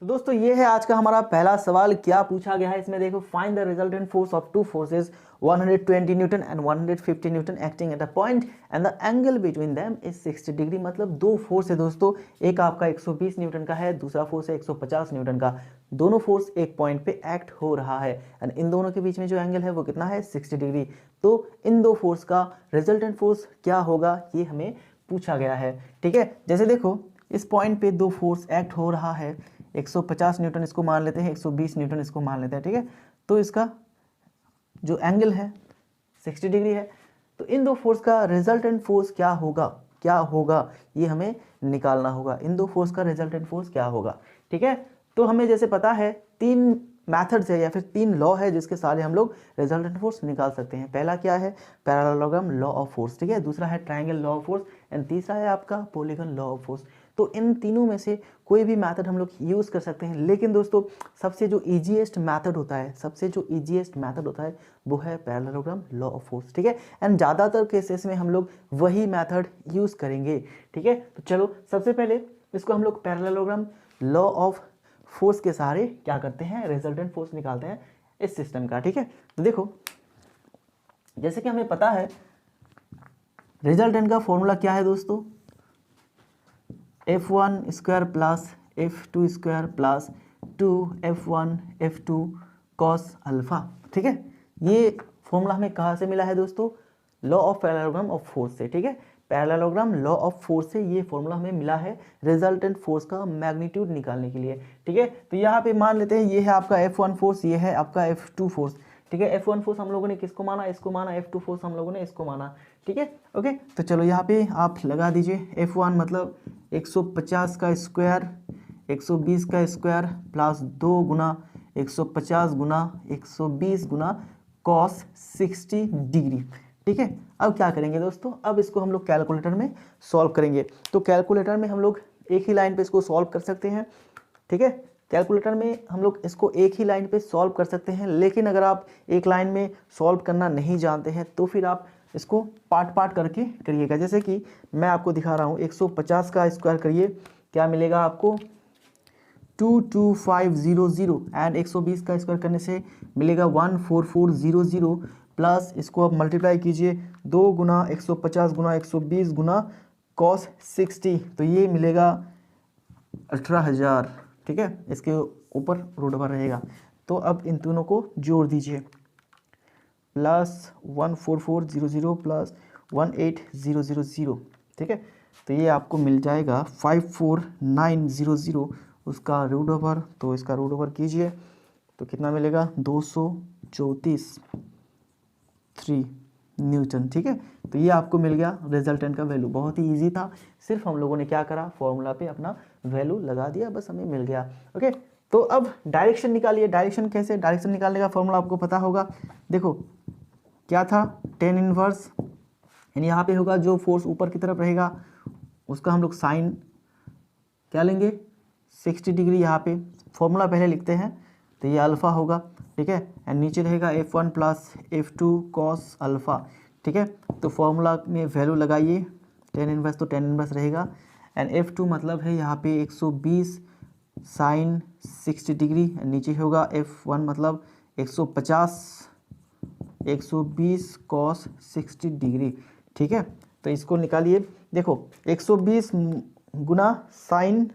तो दोस्तों ये है आज का हमारा पहला सवाल। क्या पूछा गया है इसमें, देखो find the resultant force of two forces 120 Newton and 150 Newton acting at a point and the angle between them is 60 degree. मतलब दो फोर्स है दोस्तों, एक आपका 120 न्यूटन का है, दूसरा फोर्स है 150 न्यूटन का। दोनों फोर्स एक पॉइंट पे एक्ट हो रहा है एंड इन दोनों के बीच में जो एंगल है वो कितना है, 60 डिग्री। तो इन दो फोर्स का रिजल्टेंट फोर्स क्या होगा ये हमें पूछा गया है। ठीक है, जैसे देखो इस पॉइंट पे दो फोर्स एक्ट हो रहा है, 150 न्यूटन इसको मान लेते हैं, 120 न्यूटन इसको मान लेते हैं। ठीक है, तो इसका जो एंगल है 60 डिग्री है। तो इन दो फोर्स का रिजल्टेंट फोर्स क्या होगा ये हमें निकालना होगा। इन दो फोर्स का रिजल्टेंट फोर्स क्या होगा। ठीक है, तो हमें जैसे पता है तीन मैथड्स है या फिर तीन लॉ है जिसके सारे हम लोग रिजल्टेंट फोर्स निकाल सकते हैं। पहला क्या है, पैरेललोग्राम लॉ ऑफ फोर्स। ठीक है, दूसरा है triangle law of force and तीसरा है आपका पॉलीगन लॉ ऑफ फोर्स। तो इन तीनों में से कोई भी मैथड हम लोग यूज़ कर सकते हैं, लेकिन दोस्तों सबसे जो ईजीएस्ट मैथड होता है वो है पैरेललोग्राम लॉ ऑफ फोर्स। ठीक है, एंड ज़्यादातर केसेस में हम लोग वही मैथड यूज़ करेंगे। ठीक है, तो चलो सबसे पहले इसको हम लोग पैरेललोग्राम लॉ ऑफ फोर्स के सहारे क्या करते हैं, रिजल्टेंट फोर्स निकालते हैं इस सिस्टम का। ठीक है, तो देखो जैसे कि हमें पता है रिजल्टेंट का फॉर्मूला क्या है दोस्तों, F1 square plus F2 square plus 2F1 F2 cos alpha. ठीक है, ये फॉर्मूला हमें कहाँ से मिला है दोस्तों, law of parallelogram of force से, ठीक है, पैरेललोग्राम लॉ ऑफ फोर्स से ये फॉर्मूला हमें मिला है रिजल्टेंट फोर्स का मैग्नीट्यूड निकालने के लिए, ठीक है। तो यहाँ पे मान लेते हैं ये है आपका F1 फोर्स, ये है आपका F2 फोर्स, ठीक है। F1 फोर्स हम लोगों ने किसको माना, इसको माना, F2 फोर्स हम लोगों ने इसको माना, ठीक है। ओके, तो चलो यहाँ पे आप लगा दीजिए F1 मतलब 150 का स्क्वायर 120 का स्क्वायर प्लस 2 गुना 150 गुना 120 गुना कॉस 60 डिग्री, ठीक है। अब क्या करेंगे दोस्तों, अब इसको हम लोग कैलकुलेटर में सॉल्व करेंगे। तो कैलकुलेटर में हम लोग एक ही लाइन पे इसको सॉल्व कर सकते हैं, ठीक है। कैलकुलेटर में हम लोग इसको एक ही लाइन पे सॉल्व कर सकते हैं, लेकिन अगर आप एक लाइन में सॉल्व करना नहीं जानते हैं तो फिर आप इसको पार्ट पार्ट करके करिएगा। जैसे कि मैं आपको दिखा रहा हूँ, 150 का स्क्वायर करिए, क्या मिलेगा आपको 22500 एंड 120 का स्क्वायर करने से मिलेगा 14400 प्लस इसको आप मल्टीप्लाई कीजिए 2 गुना 150 गुना 120 गुना कॉस 60, तो ये मिलेगा 18,000, ठीक है। इसके ऊपर रूट ओवर रहेगा। तो अब इन दोनों को जोड़ दीजिए, प्लस 14400 प्लस 18000, ठीक है। तो ये आपको मिल जाएगा 54900, उसका रूट ओवर, तो इसका रूट ओवर कीजिए तो कितना मिलेगा 234 न्यूटन, ठीक है। तो ये आपको मिल गया रिजल्टेंट का वैल्यू, बहुत ही इजी था, सिर्फ हम लोगों ने क्या करा, फॉर्मूला पे अपना वैल्यू लगा दिया, बस हमें मिल गया। ओके, तो अब डायरेक्शन निकालिए। डायरेक्शन कैसे, डायरेक्शन निकालने का फॉर्मूला आपको पता होगा। देखो क्या था, टेन इनवर्स, यानी यहाँ पे होगा जो फोर्स ऊपर की तरफ रहेगा उसका हम लोग साइन क्या लेंगे 60 डिग्री, यहाँ पे फॉर्मूला पहले लिखते हैं, तो ये अल्फ़ा होगा, ठीक है। एंड नीचे रहेगा F1 plus F2 cos alpha, ठीक है। तो फॉर्मूला में वैल्यू लगाइए, टेन इनवर्स तो टेन इनवर्स रहेगा, एंड F2 मतलब है यहाँ पे 120 साइन 60 डिग्री, नीचे होगा F1 मतलब 120 कॉस 60 डिग्री, ठीक है। तो इसको निकालिए, देखो 120 गुना साइन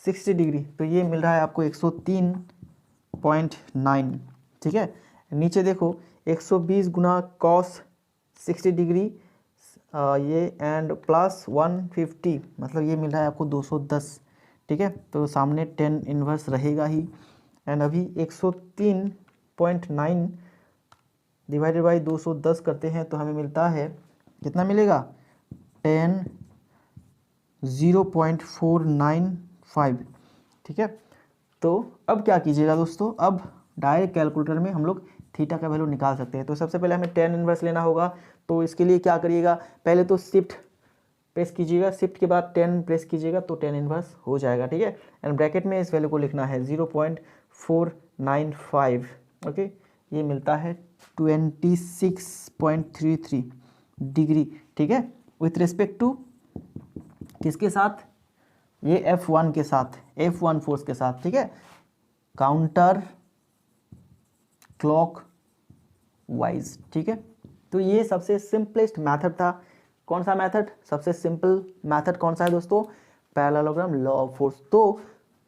60 डिग्री, तो ये मिल रहा है आपको 103.9, ठीक है। नीचे देखो 120 गुना कॉस 60 डिग्री ये एंड प्लस 150 मतलब ये मिल रहा है आपको 210, ठीक है। तो सामने 10 इनवर्स रहेगा ही, एंड अभी 103.9 डिवाइडेड बाई 210 करते हैं तो हमें मिलता है कितना मिलेगा 0.495, ठीक है। तो अब क्या कीजिएगा दोस्तों, अब डायरेक्ट कैलकुलेटर में हम लोग थीटा का वैल्यू निकाल सकते हैं। तो सबसे पहले हमें टेन इनवर्स लेना होगा, तो इसके लिए क्या करिएगा, पहले तो शिफ्ट प्रेस कीजिएगा, शिफ्ट के बाद 10 प्रेस कीजिएगा तो टेन इनवर्स हो जाएगा, ठीक है। एंड ब्रैकेट में इस वैल्यू को लिखना है 0.495, ओके। ये मिलता है 26.33 डिग्री, ठीक है, विथ रिस्पेक्ट टू किसके साथ, ये F1 के साथ, F1 फोर्स के साथ, ठीक है, काउंटर क्लॉक वाइज, ठीक है। तो ये सबसे सिंपलेस्ट मेथड था। कौन सा मेथड, सबसे सिंपल मेथड कौन सा है दोस्तों, पैरेललोग्राम लॉ ऑफ फोर्स। तो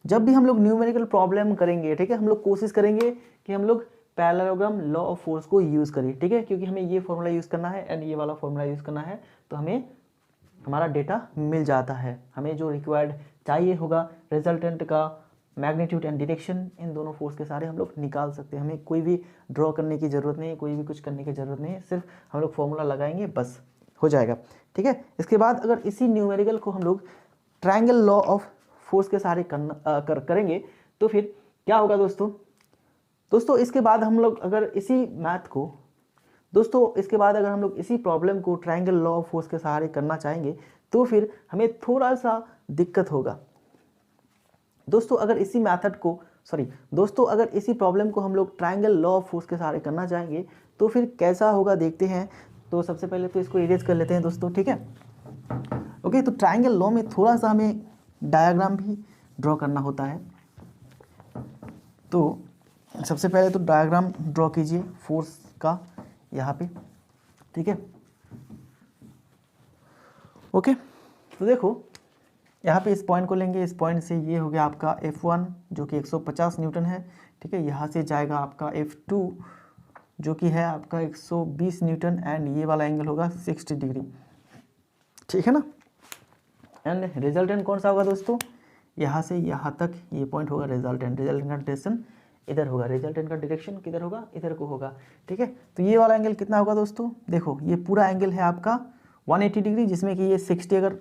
जब भी हम लोग न्यूमेरिकल प्रॉब्लम करेंगे, ठीक है, हम लोग कोशिश करेंगे कि हम लोग पैरेललोग्राम लॉ ऑफ फोर्स को यूज़ करें, ठीक है, क्योंकि हमें ये फॉर्मूला यूज़ करना है एंड ये वाला फॉर्मूला यूज़ करना है, तो हमें हमारा डेटा मिल जाता है। हमें जो रिक्वायर्ड चाहिए होगा रिजल्टेंट का मैग्नीट्यूड एंड डायरेक्शन, इन दोनों फोर्स के सारे हम लोग निकाल सकते हैं। हमें कोई भी ड्रॉ करने की ज़रूरत नहीं है, कोई भी कुछ करने की ज़रूरत नहीं है, सिर्फ हम लोग फॉर्मूला लगाएंगे बस हो जाएगा, ठीक है। इसके बाद अगर इसी न्यूमेरिकल को हम लोग ट्रायंगल लॉ ऑफ फोर्स के सारे करेंगे तो फिर क्या होगा दोस्तों इसके बाद हम लोग अगर इसी मैथ को इसके बाद अगर हम लोग इसी प्रॉब्लम को ट्रायंगल लॉ ऑफ फोर्स के सहारे करना चाहेंगे तो फिर हमें थोड़ा सा दिक्कत होगा दोस्तों। अगर इसी प्रॉब्लम को हम लोग ट्रायंगल लॉ ऑफ फोर्स के सहारे करना चाहेंगे तो फिर कैसा होगा देखते हैं। तो सबसे पहले तो इसको इरेज कर लेते हैं दोस्तों, ठीक है। ओके, तो ट्रायंगल लॉ में थोड़ा सा हमें डायग्राम भी ड्रॉ करना होता है। तो सबसे पहले तो डायग्राम ड्रॉ कीजिए फोर्स का यहाँ पे, ठीक है। ओके, तो देखो यहाँ पे इस पॉइंट को लेंगे, इस पॉइंट से ये हो गया आपका F1 जो कि 150 न्यूटन है, ठीक है। यहाँ से जाएगा आपका F2 जो कि है आपका 120 न्यूटन, एंड ये वाला एंगल होगा 60 डिग्री, ठीक है ना। एंड रिजल्टेंट कौन सा होगा दोस्तों, यहाँ से यहाँ तक ये पॉइंट होगा रिजल्टेंट। रिजल्टेंट का डायरेक्शन इधर होगा, रिजल्टेंट का डायरेक्शन किधर होगा, इधर को होगा, ठीक है। तो ये वाला एंगल कितना होगा दोस्तों, देखो ये पूरा एंगल है आपका 180 डिग्री, जिसमें कि ये 60 अगर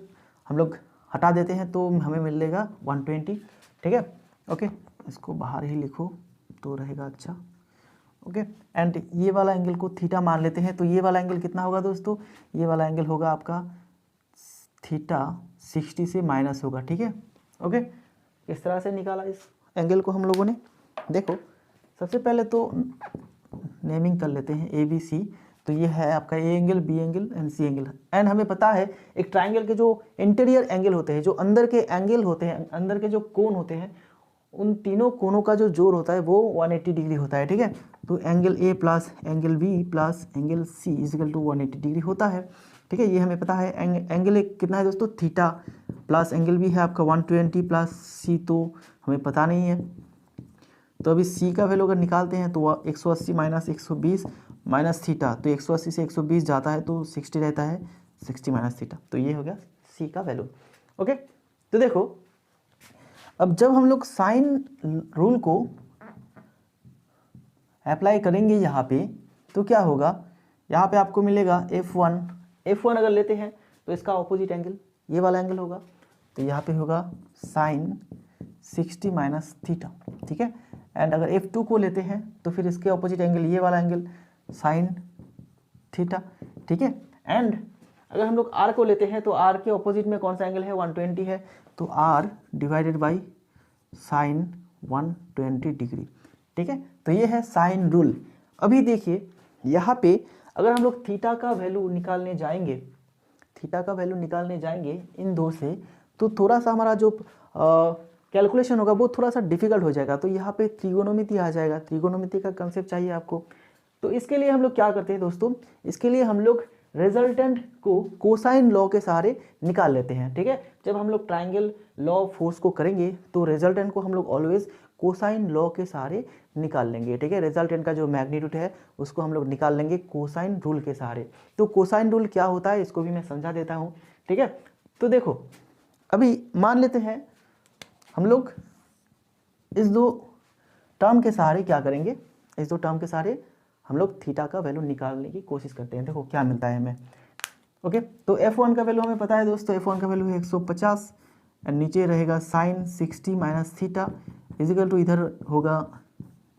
हम लोग हटा देते हैं तो हमें मिलेगा 120, ठीक है। ओके, इसको बाहर ही लिखो तो रहेगा अच्छा। ओके, एंड ये वाला एंगल को थीटा मान लेते हैं, तो ये वाला एंगल कितना होगा दोस्तों, ये वाला एंगल होगा आपका थीटा 60 से माइनस होगा, ठीक है। ओके, इस तरह से निकाला इस एंगल को हम लोगों ने। देखो सबसे पहले तो नेमिंग कर लेते हैं ए बी सी। तो ये है आपका A angle, B angle and C angle. And हमें पता है एक ट्राइंगल के जो इंटीरियर एंगल होते हैं, जो अंदर के एंगल होते हैं, अंदर के जो कोण होते हैं, उन तीनों कोणों का जो जोड़ होता है वो 180 डिग्री होता है, ठीक है। तो angle A plus angle B plus angle C equal to 180 degree होता है, ठीक है। ये हमें पता है। एंगल एक कितना है दोस्तों, थीटा, प्लस एंगल बी है आपका 120 प्लस सी तो हमें पता नहीं है। तो अभी सी का वैल्यू अगर निकालते हैं तो 180 माइनस 120 माइनस थीटा, तो 180 से 120 जाता है तो 60 रहता है, 60 माइनस थीटा, तो ये हो गया सी का वैल्यू। ओके, तो देखो अब जब हम लोग साइन रूल को अप्लाई करेंगे यहाँ पे, तो क्या होगा, यहाँ पे आपको मिलेगा F1 अगर लेते हैं तो इसका ऑपोजिट एंगल ये वाला एंगल होगा, तो यहाँ पे होगा साइन 60 माइनस थीटा, ठीक है। एंड अगर F2 को लेते हैं तो फिर इसके ऑपोजिट एंगल ये वाला एंगल साइन थीटा, ठीक है। एंड अगर हम लोग R को लेते हैं तो R के ऑपोजिट में कौन सा एंगल है, 120 है, तो R divided by sine 120 degree, ठीक है। तो ये है साइन रूल। अभी देखिए यहाँ पे अगर हम लोग थीटा का वैल्यू निकालने जाएंगे, इन दो से, तो थोड़ा सा हमारा जो कैलकुलेशन होगा वो थोड़ा सा डिफिकल्ट हो जाएगा। तो यहाँ पे त्रिकोणमिति आ जाएगा, त्रिकोणमिति का कंसेप्ट चाहिए आपको। तो इसके लिए हम लोग क्या करते हैं दोस्तों, इसके लिए हम लोग रिजल्टेंट को कोसाइन लॉ के सहारे निकाल लेते हैं, ठीक है। जब हम लोग ट्राइंगल लॉ ऑफ फोर्स को करेंगे तो रिजल्टेंट को हम लोग ऑलवेज कोसाइन लॉ के सहारे निकाल लेंगे, ठीक है। रिजल्टेंट का जो मैग्नीट्यूड है उसको हम लोग निकाल लेंगे कोसाइन रूल के सहारे। तो कोसाइन रूल क्या होता है इसको भी मैं समझा देता हूँ, ठीक है। तो देखो अभी मान लेते हैं हम लोग इस दो टर्म के सहारे क्या करेंगे, इस दो टर्म के सहारे हम लोग थीटा का वैल्यू निकालने की कोशिश करते हैं। देखो क्या मिलता है हमें। ओके, तो F1 का वैल्यू हमें पता है दोस्तों, F1 का वैल्यू है 150 एंड नीचे रहेगा sine 60 minus theta equal to इधर होगा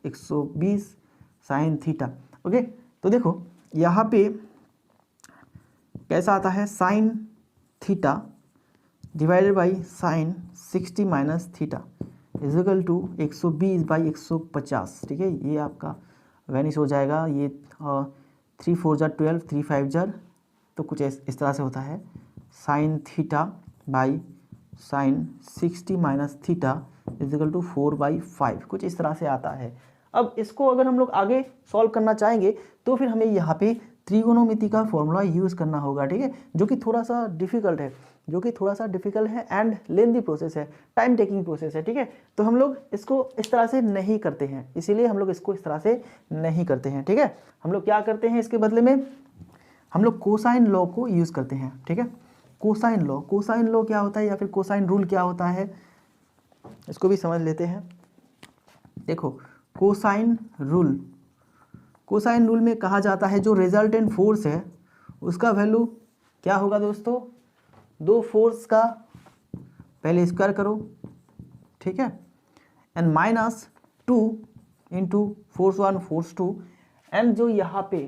120 साइन थीटा। ओके, तो देखो यहाँ पे कैसा आता है, sine theta divided by sine 60 minus theta equal to 120 by 150, ठीक है। ये आपका वैनिश हो जाएगा, ये 3 4 जार 12, 3 5 जार, तो कुछ इस तरह से होता है, sine theta by sine 60 minus theta equal to 4/5, कुछ इस तरह से आता है। अब इसको अगर हम लोग आगे सॉल्व करना चाहेंगे तो फिर हमें यहाँ पे त्रिकोणमिति का फॉर्मूला यूज़ करना होगा, ठीक है, जो कि थोड़ा सा डिफिकल्ट है, एंड लेंदी प्रोसेस है, टाइम टेकिंग प्रोसेस है, ठीक है। तो हम लोग इसको इस तरह से नहीं करते हैं, इसीलिए हम लोग इसको इस तरह से नहीं करते हैं, ठीक है। हम लोग क्या करते हैं, इसके बदले में हम लोग कोसाइन लॉ को यूज़ करते हैं, ठीक है। कोसाइन लॉ क्या होता है या फिर कोसाइन रूल क्या होता है, इसको भी समझ लेते हैं। देखो कोसाइन रूल में कहा जाता है जो रिजल्टेंट फोर्स है उसका वैल्यू क्या होगा दोस्तों, दो फोर्स का पहले स्क्वायर करो, ठीक है, and minus 2 into force 1 force 2, and जो यहाँ पे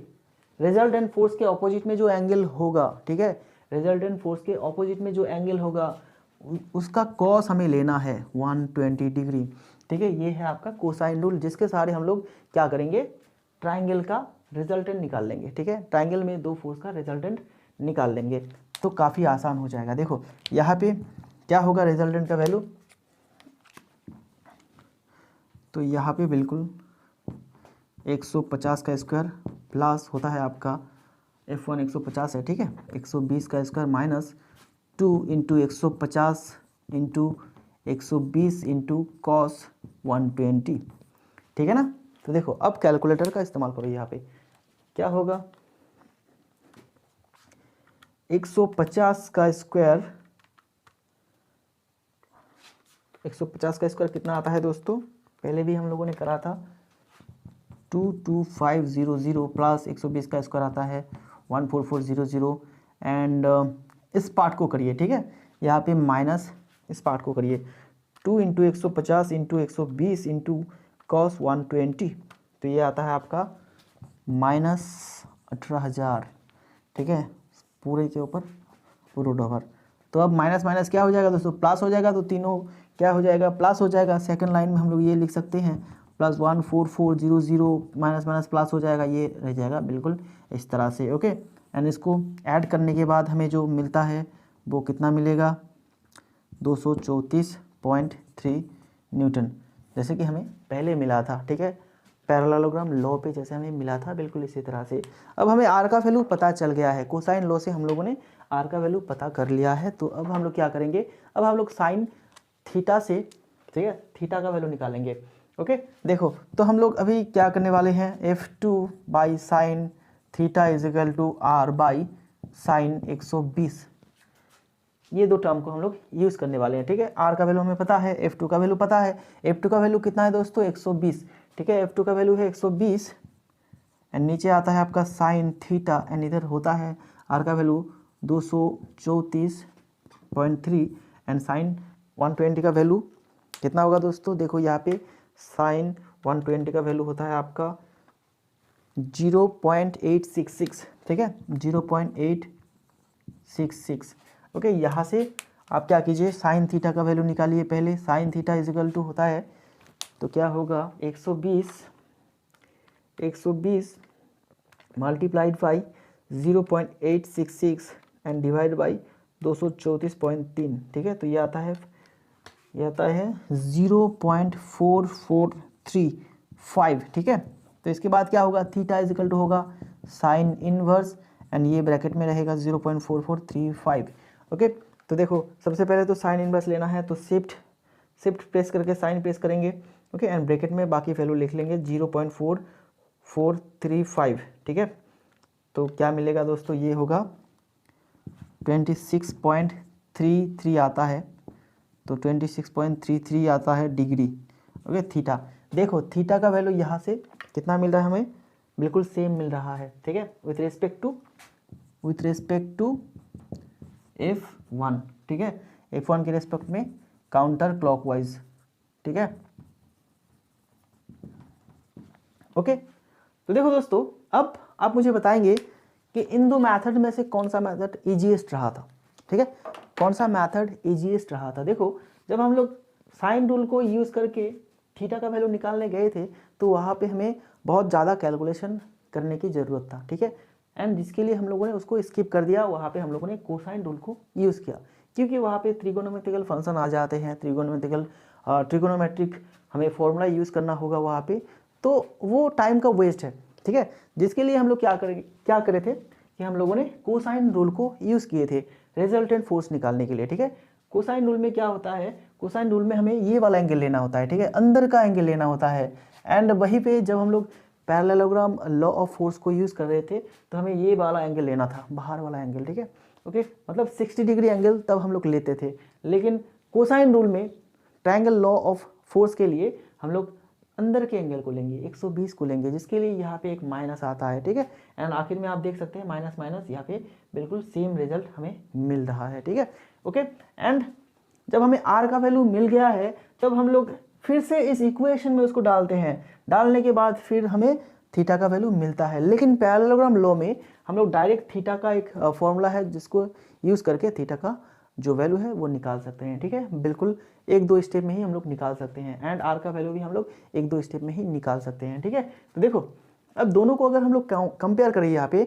रिजल्टेंट फोर्स के ऑपोजिट में जो एंगल होगा, ठीक है, रिजल्टेंट फोर्स के ऑपोजिट में जो एंगल होगा उसका कॉस हमें लेना है 120 डिग्री, ठीक है। ये है आपका कोसाइन रूल, जिसके सहारे हम लोग क्या करेंगे, ट्राइंगल का रिजल्टेंट निकाल लेंगे, ठीक है। ट्राइंगल में दो फोर्स का रिजल्टेंट निकाल लेंगे तो काफ़ी आसान हो जाएगा। देखो यहाँ पे क्या होगा रिजल्टेंट का वैल्यू, तो यहाँ पे बिल्कुल 150 का स्क्वायर प्लस होता है आपका F1 150 है, ठीक है, 120 का square minus 2 into 150 into 120 into cos 120, ठीक है ना। तो देखो अब कैलकुलेटर का इस्तेमाल करो यहाँ पे, क्या होगा 150 का स्क्वायर, 150 का स्क्वायर कितना आता है दोस्तों, पहले भी हम लोगों ने करा था 22500 प्लस 120 का स्क्वायर आता है 14400 एंड इस पार्ट को करिए, ठीक है, यहाँ पे माइनस इस पार्ट को करिए 2 इंटू 150 इंटू 120 इंटू कॉस 120, तो ये आता है आपका माइनस 18,000, ठीक है, पूरे के ऊपर रूट ओवर। तो अब माइनस माइनस क्या हो जाएगा दोस्तों, प्लस हो जाएगा, तो तीनों क्या हो जाएगा, प्लस हो जाएगा। सेकंड लाइन में हम लोग ये लिख सकते हैं प्लस 14400 माइनस माइनस प्लस हो जाएगा, ये रह जाएगा बिल्कुल इस तरह से। ओके, एंड इसको ऐड करने के बाद हमें जो मिलता है वो कितना मिलेगा 234.3 न्यूटन, जैसे कि हमें पहले मिला था, ठीक है, पैरेललोग्राम लॉ पे जैसे हमें मिला था बिल्कुल इसी तरह से। अब हमें आर का वैल्यू पता चल गया है, कोसाइन लॉ से हम लोगों ने आर का वैल्यू पता कर लिया है। तो अब हम लोग क्या करेंगे, अब हम लोग साइन थीटा से, ठीक है, थीटा का वैल्यू निकालेंगे। ओके, देखो तो हम लोग अभी क्या करने वाले हैं, F2 by sine theta is equal to R by sine 120, ये दो टर्म को हम लोग यूज़ करने वाले हैं, ठीक है। आर का वैल्यू हमें पता है, F2 का वैल्यू पता है। F2 का वैल्यू कितना है दोस्तों 120, ठीक है, F2 का वैल्यू है 120 एंड नीचे आता है आपका साइन थीटा एंड इधर होता है आर का वैल्यू 234.3 एंड साइन 120 का वैल्यू कितना होगा दोस्तों, देखो यहाँ पे साइन 120 का वैल्यू होता है आपका 0.866, ठीक है, 0.866। ओके, यहाँ से आप क्या कीजिए, साइन थीटा का वैल्यू निकालिए पहले। Sine theta is equal to होता है, तो क्या होगा 120 multiplied by 0.866 and divide by 234.3, ठीक है, तो ये आता है 0.4435, ठीक है। तो इसके बाद क्या होगा, थीटा इज इक्वल टू होगा साइन इनवर्स एंड ये ब्रैकेट में रहेगा 0.4435। ओके, तो देखो सबसे पहले तो साइन इनवर्स लेना है, तो शिफ्ट प्रेस करके साइन प्रेस करेंगे। ओके, एंड ब्रैकेट में बाकी वैल्यू लिख लेंगे 0.4435, ठीक है। तो क्या मिलेगा दोस्तों, ये होगा 26.33 आता है, तो 26.33 आता है डिग्री। ओके, थीटा, देखो थीटा का वैल्यू यहाँ से कितना मिल रहा है हमें, बिल्कुल सेम मिल रहा है, ठीक है, विथ रिस्पेक्ट टू F1, ठीक है, F1 के रिस्पेक्ट में काउंटर क्लॉकवाइज, ठीक है। ओके, तो देखो दोस्तों, अब आप मुझे बताएंगे कि इन दो मेथड में से कौन सा मेथड इजीएस्ट रहा था, ठीक है, कौन सा मेथड इजीएस्ट रहा था। देखो जब हम लोग साइन रूल को यूज़ करके थीटा का वैल्यू निकालने गए थे, तो वहाँ पे हमें बहुत ज़्यादा कैलकुलेशन करने की ज़रूरत था, ठीक है, एंड जिसके लिए हम लोगों ने उसको स्किप कर दिया। वहाँ पे हम लोगों ने कोसाइन रूल को यूज़ किया, क्योंकि वहाँ पे त्रिकोणोमेट्रिकल फंक्शन आ जाते हैं, त्रिकोणोमेट्रिक हमें फॉर्मूला यूज़ करना होगा वहाँ पे, तो वो टाइम का वेस्ट है, ठीक है। जिसके लिए हम लोग क्या करे थे कि हम लोगों ने कोसाइन रूल को यूज़ किए थे रिजल्टेंट फोर्स निकालने के लिए, ठीक है। कोसाइन रूल में क्या होता है, कोसाइन रूल में हमें ये वाला एंगल लेना होता है, ठीक है, अंदर का एंगल लेना होता है। एंड वहीं पे जब हम लोग पैरेललोग्राम लॉ ऑफ फोर्स को यूज़ कर रहे थे, तो हमें ये वाला एंगल लेना था, बाहर वाला एंगल, ठीक है। ओके, मतलब 60 डिग्री एंगल तब हम लोग लेते थे, लेकिन कोसाइन रूल में ट्रायंगल लॉ ऑफ फोर्स के लिए हम लोग अंदर के एंगल को लेंगे, 120 को लेंगे, जिसके लिए यहाँ पे एक माइनस आता है, ठीक है। एंड आखिर में आप देख सकते हैं माइनस माइनस यहाँ पे बिल्कुल सेम रिजल्ट हमें मिल रहा है, ठीक है। ओके, एंड जब हमें आर का वैल्यू मिल गया है, तब हम लोग फिर से इस इक्वेशन में उसको डालते हैं, डालने के बाद फिर हमें थीटा का वैल्यू मिलता है। लेकिन पैरेललोग्राम लॉ में हम लोग डायरेक्ट थीटा का एक फॉर्मूला है जिसको यूज़ करके थीटा का जो वैल्यू है वो निकाल सकते हैं, ठीक है, बिल्कुल 1-2 स्टेप में ही हम लोग निकाल सकते हैं। एंड आर का वैल्यू भी हम लोग 1-2 स्टेप में ही निकाल सकते हैं, ठीक है। तो देखो अब दोनों को अगर हम लोग कंपेयर करें यहाँ पे,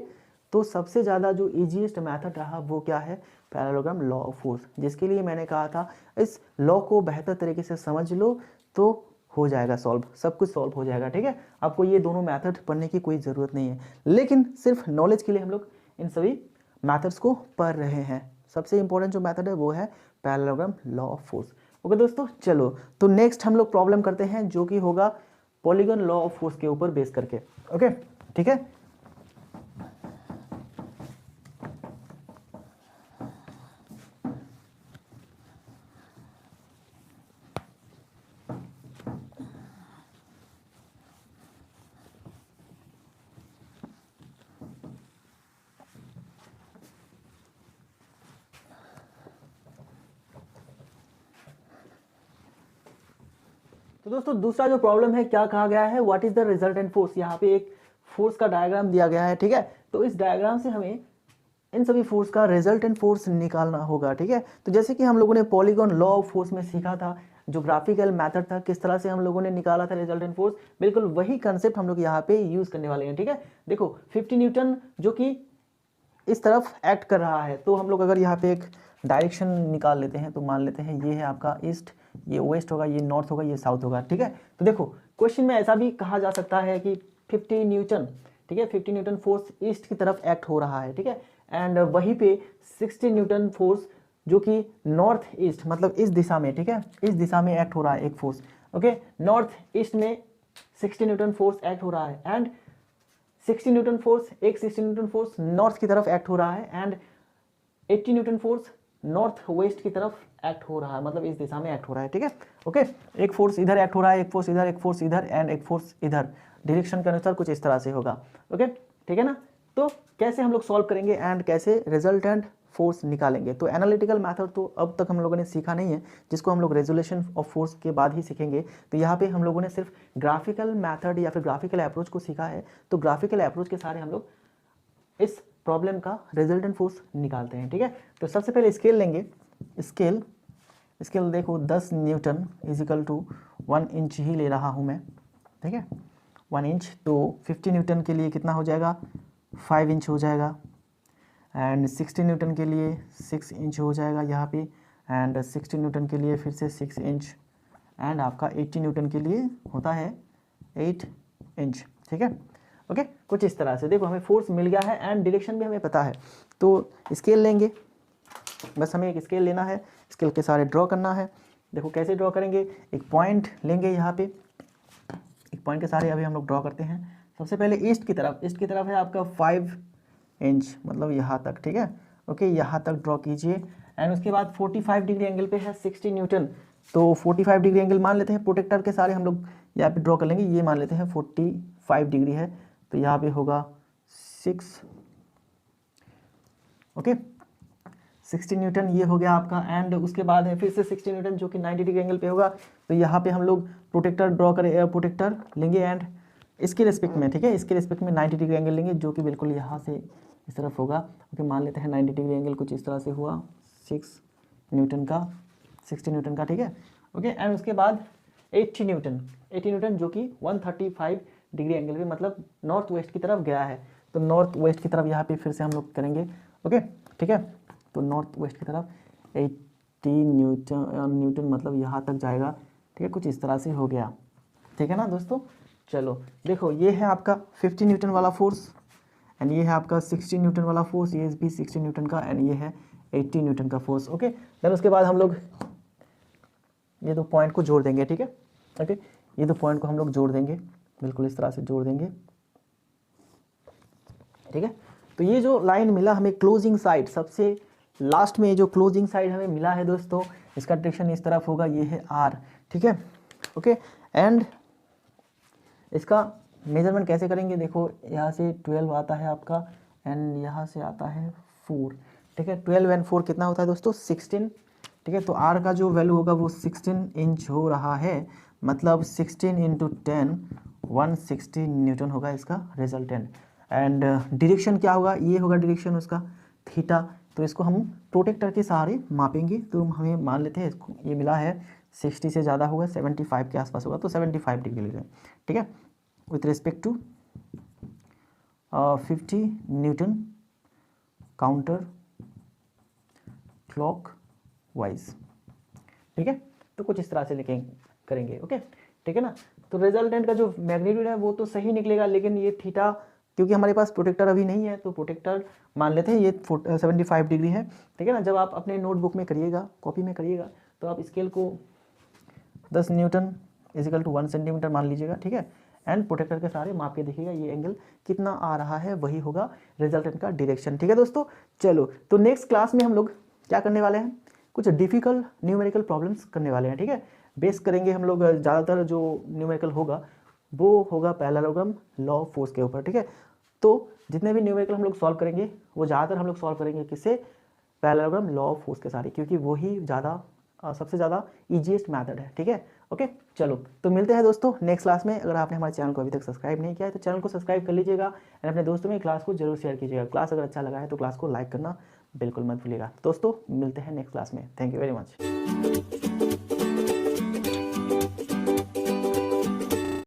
तो सबसे ज़्यादा जो ईजीएस्ट मैथड रहा वो क्या है, पैरेललोग्राम लॉ ऑफ फोर्स, जिसके लिए मैंने कहा था इस लॉ को बेहतर तरीके से समझ लो तो हो जाएगा सॉल्व, सब कुछ सॉल्व हो जाएगा, ठीक है। आपको ये दोनों मैथड पढ़ने की कोई ज़रूरत नहीं है, लेकिन सिर्फ नॉलेज के लिए हम लोग इन सभी मैथड्स को पढ़ रहे हैं। सबसे इंपॉर्टेंट जो मेथड है वो है parallelogram law of force. Okay दोस्तों, चलो तो नेक्स्ट हम लोग प्रॉब्लम करते हैं जो कि होगा पॉलीगन लॉ ऑफ फोर्स के ऊपर बेस करके। ओके, ठीक है, तो दोस्तों दूसरा जो प्रॉब्लम है, क्या कहा गया है, what is the resultant force. यहाँ पे एक फोर्स का डायग्राम दिया गया है, ठीक है। तो इस डायग्राम से हमें इन सभी फोर्स का रिजल्टेंट फोर्स निकालना होगा, ठीक है। तो जैसे कि हम लोगों ने पॉलीगॉन लॉ ऑफ फोर्स में सीखा था, जो ग्राफिकल मेथड था, किस तरह से हम लोगों ने निकाला था रिजल्टेंट फोर्स, बिल्कुल वही कंसेप्ट हम लोग यहाँ पे यूज करने वाले हैं, ठीक है। देखो 50 न्यूटन जो कि इस तरफ एक्ट कर रहा है, तो हम लोग अगर यहाँ पे एक डायरेक्शन निकाल लेते हैं, तो मान लेते हैं ये है आपका ईस्ट, ये वेस्ट होगा, ये नॉर्थ होगा, ये साउथ होगा, ठीक है। तो देखो क्वेश्चन में ऐसा भी कहा जा सकता है कि 50 न्यूटन, ठीक है, 50 न्यूटन फोर्स ईस्ट की तरफ एक्ट हो रहा है, ठीक है। एंड वहीं पे 60 न्यूटन फोर्स जो कि नॉर्थ ईस्ट, मतलब इस दिशा में, ठीक है, इस दिशा में एक्ट हो रहा है एक फोर्स, ओके। नॉर्थ ईस्ट में 60 न्यूटन फोर्स एक्ट हो रहा है, एंड 60 न्यूटन फोर्स, एक 60 न्यूटन फोर्स नॉर्थ की तरफ एक्ट हो रहा है, and 80 Newton force north west की तरफ एक्ट हो रहा है, मतलब इस दिशा में एक्ट हो रहा है, ठीक है, ओके। एक फोर्स इधर एक्ट हो रहा है, एक फोर्स इधर, एक फोर्स इधर, एंड एक फोर्स इधर, डायरेक्शन के अनुसार कुछ इस तरह से होगा, ओके, ठीक है ना। तो कैसे हम लोग सॉल्व करेंगे एंड कैसे रिजल्टेंट फोर्स निकालेंगे। तो एनालिटिकल मेथड तो अब तक हम लोगों ने सीखा नहीं है, जिसको हम लोग रेजोल्यूशन ऑफ फोर्स के बाद ही सीखेंगे। तो यहाँ पे हम लोगों ने सिर्फ ग्राफिकल मेथड या फिर ग्राफिकल अप्रोच को सीखा है। तो ग्राफिकल अप्रोच के सारे हम लोग इस प्रॉब्लम का रिजल्टेंट फोर्स निकालते हैं, ठीक है। तो सबसे पहले स्केल लेंगे, स्केल देखो 10 न्यूटन इजिकल टू 1 इंच ही ले रहा हूँ मैं, ठीक है, 1 इंच। तो 50 न्यूटन के लिए कितना हो जाएगा, 5 इंच हो जाएगा, एंड 60 न्यूटन के लिए 6 इंच हो जाएगा यहाँ पे, एंड 60 न्यूटन के लिए फिर से 6 इंच, एंड आपका 80 न्यूटन के लिए होता है 8 इंच, ठीक है, ओके। कुछ इस तरह से देखो हमें फोर्स मिल गया है एंड डायरेक्शन भी हमें पता है। तो स्केल लेंगे, बस हमें एक स्केल लेना है, स्केल के सारे ड्रॉ करना है। देखो कैसे ड्रॉ करेंगे, एक पॉइंट लेंगे यहाँ पे, एक पॉइंट के सारे अभी हम लोग ड्रॉ करते हैं। सबसे पहले ईस्ट की तरफ है आपका 5 इंच, मतलब यहाँ तक, ठीक है, ओके, यहाँ तक ड्रॉ कीजिए। एंड उसके बाद 45 डिग्री एंगल पे है 60 न्यूटन, तो 45 डिग्री एंगल मान लेते हैं। प्रोटेक्टर के सारे हम लोग यहाँ पे ड्रॉ कर लेंगे, ये मान लेते हैं 45 डिग्री है, तो यहाँ पे होगा 6, ओके, 60 न्यूटन ये हो गया आपका। एंड उसके बाद है फिर से 60 न्यूटन जो कि 90 डिग्री एंगल पे होगा, तो यहाँ पे हम लोग प्रोटेक्टर ड्रॉ करें, प्रोटेक्टर लेंगे एंड इसके रिस्पेक्ट में, ठीक है, इसके रिस्पेक्ट में 90 डिग्री एंगल लेंगे, जो कि बिल्कुल यहाँ से इस तरफ होगा, ओके। मान लेते हैं 90 डिग्री एंगल कुछ इस तरह से हुआ 60 न्यूटन का, ठीक है, ओके। एंड उसके बाद 80 न्यूटन जो कि 135 डिग्री एंगल पे, मतलब नॉर्थ वेस्ट की तरफ गया है। तो नॉर्थ वेस्ट की तरफ यहाँ पे फिर से हम लोग करेंगे, ओके, ठीक है। तो नॉर्थ वेस्ट की तरफ 80 न्यूटन मतलब यहाँ तक जाएगा, ठीक है, कुछ इस तरह से हो गया, ठीक है ना दोस्तों। चलो देखो ये है आपका 50 न्यूटन वाला फोर्स, एंड ये है आपका 60 न्यूटन वाला फोर्स, ये भी 60 न्यूटन का, एंड ये है 80 न्यूटन का फोर्स, ओके। देन उसके बाद हम लोग ये दो पॉइंट को जोड़ देंगे, ठीक है, ओके, ये दो पॉइंट को हम लोग जोड़ देंगे, बिल्कुल इस तरह से जोड़ देंगे, ठीक है। तो ये जो लाइन मिला हमें क्लोजिंग साइड, सबसे लास्ट में जो क्लोजिंग साइड हमें मिला है दोस्तों, इसका डायरेक्शन इस तरफ होगा, ये है आर, ठीक है, ओके। एंड इसका मेजरमेंट कैसे करेंगे, देखो यहाँ से 12 आता है आपका, एंड यहाँ से आता है 4, ठीक है। 12 एंड 4 कितना होता है दोस्तों, 16, ठीक है। तो आर का जो वैल्यू होगा वो 16 इंच हो रहा है, मतलब 16 इंटू 10 160 न्यूटन होगा इसका रिजल्टेंट। एंड डायरेक्शन क्या होगा, ये होगा डायरेक्शन उसका थीटा। तो इसको हम प्रोटेक्टर के सहारे मापेंगे, तो हमें मान लेते हैं इसको, ये मिला है 60 से ज़्यादा होगा, 75 के आसपास होगा, तो 75 डिग्री ले रहे हैं, ठीक है, with respect to 50 newton counter clockwise, ठीक है। तो कुछ इस तरह से लिखेंगे, करेंगे, ओके, ठीक है ना। तो रिजल्टेंट का जो मैग्नीट्यूड है वो तो सही निकलेगा, लेकिन ये थीटा, क्योंकि हमारे पास प्रोटेक्टर अभी नहीं है, तो प्रोटेक्टर मान लेते हैं ये 75 डिग्री है, ठीक है ना। जब आप अपने नोटबुक में करिएगा, कॉपी में करिएगा, तो आप स्केल को 10 न्यूटन इजिकल टू 1 सेंटीमीटर मान लीजिएगा, ठीक है। एंड प्रोटेक्टर के सारे माप के देखिएगा ये एंगल कितना आ रहा है, वही होगा रिजल्टेंट का डायरेक्शन, ठीक है दोस्तों। चलो तो नेक्स्ट क्लास में हम लोग क्या करने वाले हैं, कुछ डिफिकल्ट न्यूमेरिकल प्रॉब्लम्स करने वाले हैं, ठीक है। बेस करेंगे हम लोग, ज़्यादातर जो न्यूमेरिकल होगा वो होगा पैरेललोग्राम लॉ ऑफ फोर्स के ऊपर, ठीक है। तो जितने भी न्यूमेरिकल हम लोग सॉल्व करेंगे वो ज़्यादातर हम लोग सॉल्व करेंगे किससे, पैरेललोग्राम लॉ ऑफ फोर्स के सारे, क्योंकि वही ज़्यादा सबसे ज़्यादा ईजीएस्ट मैथड है, ठीक है। ओके, चलो तो मिलते हैं दोस्तों नेक्स्ट क्लास में। अगर आपने हमारे चैनल को अभी तक सब्सक्राइब नहीं किया है तो चैनल को सब्सक्राइब कर लीजिएगा एंड अपने दोस्तों में क्लास को जरूर शेयर कीजिएगा। क्लास अगर अच्छा लगा है तो क्लास को लाइक करना बिल्कुल मत भूलिएगा। दोस्तों मिलते हैं नेक्स्ट क्लास में। Thank you very much.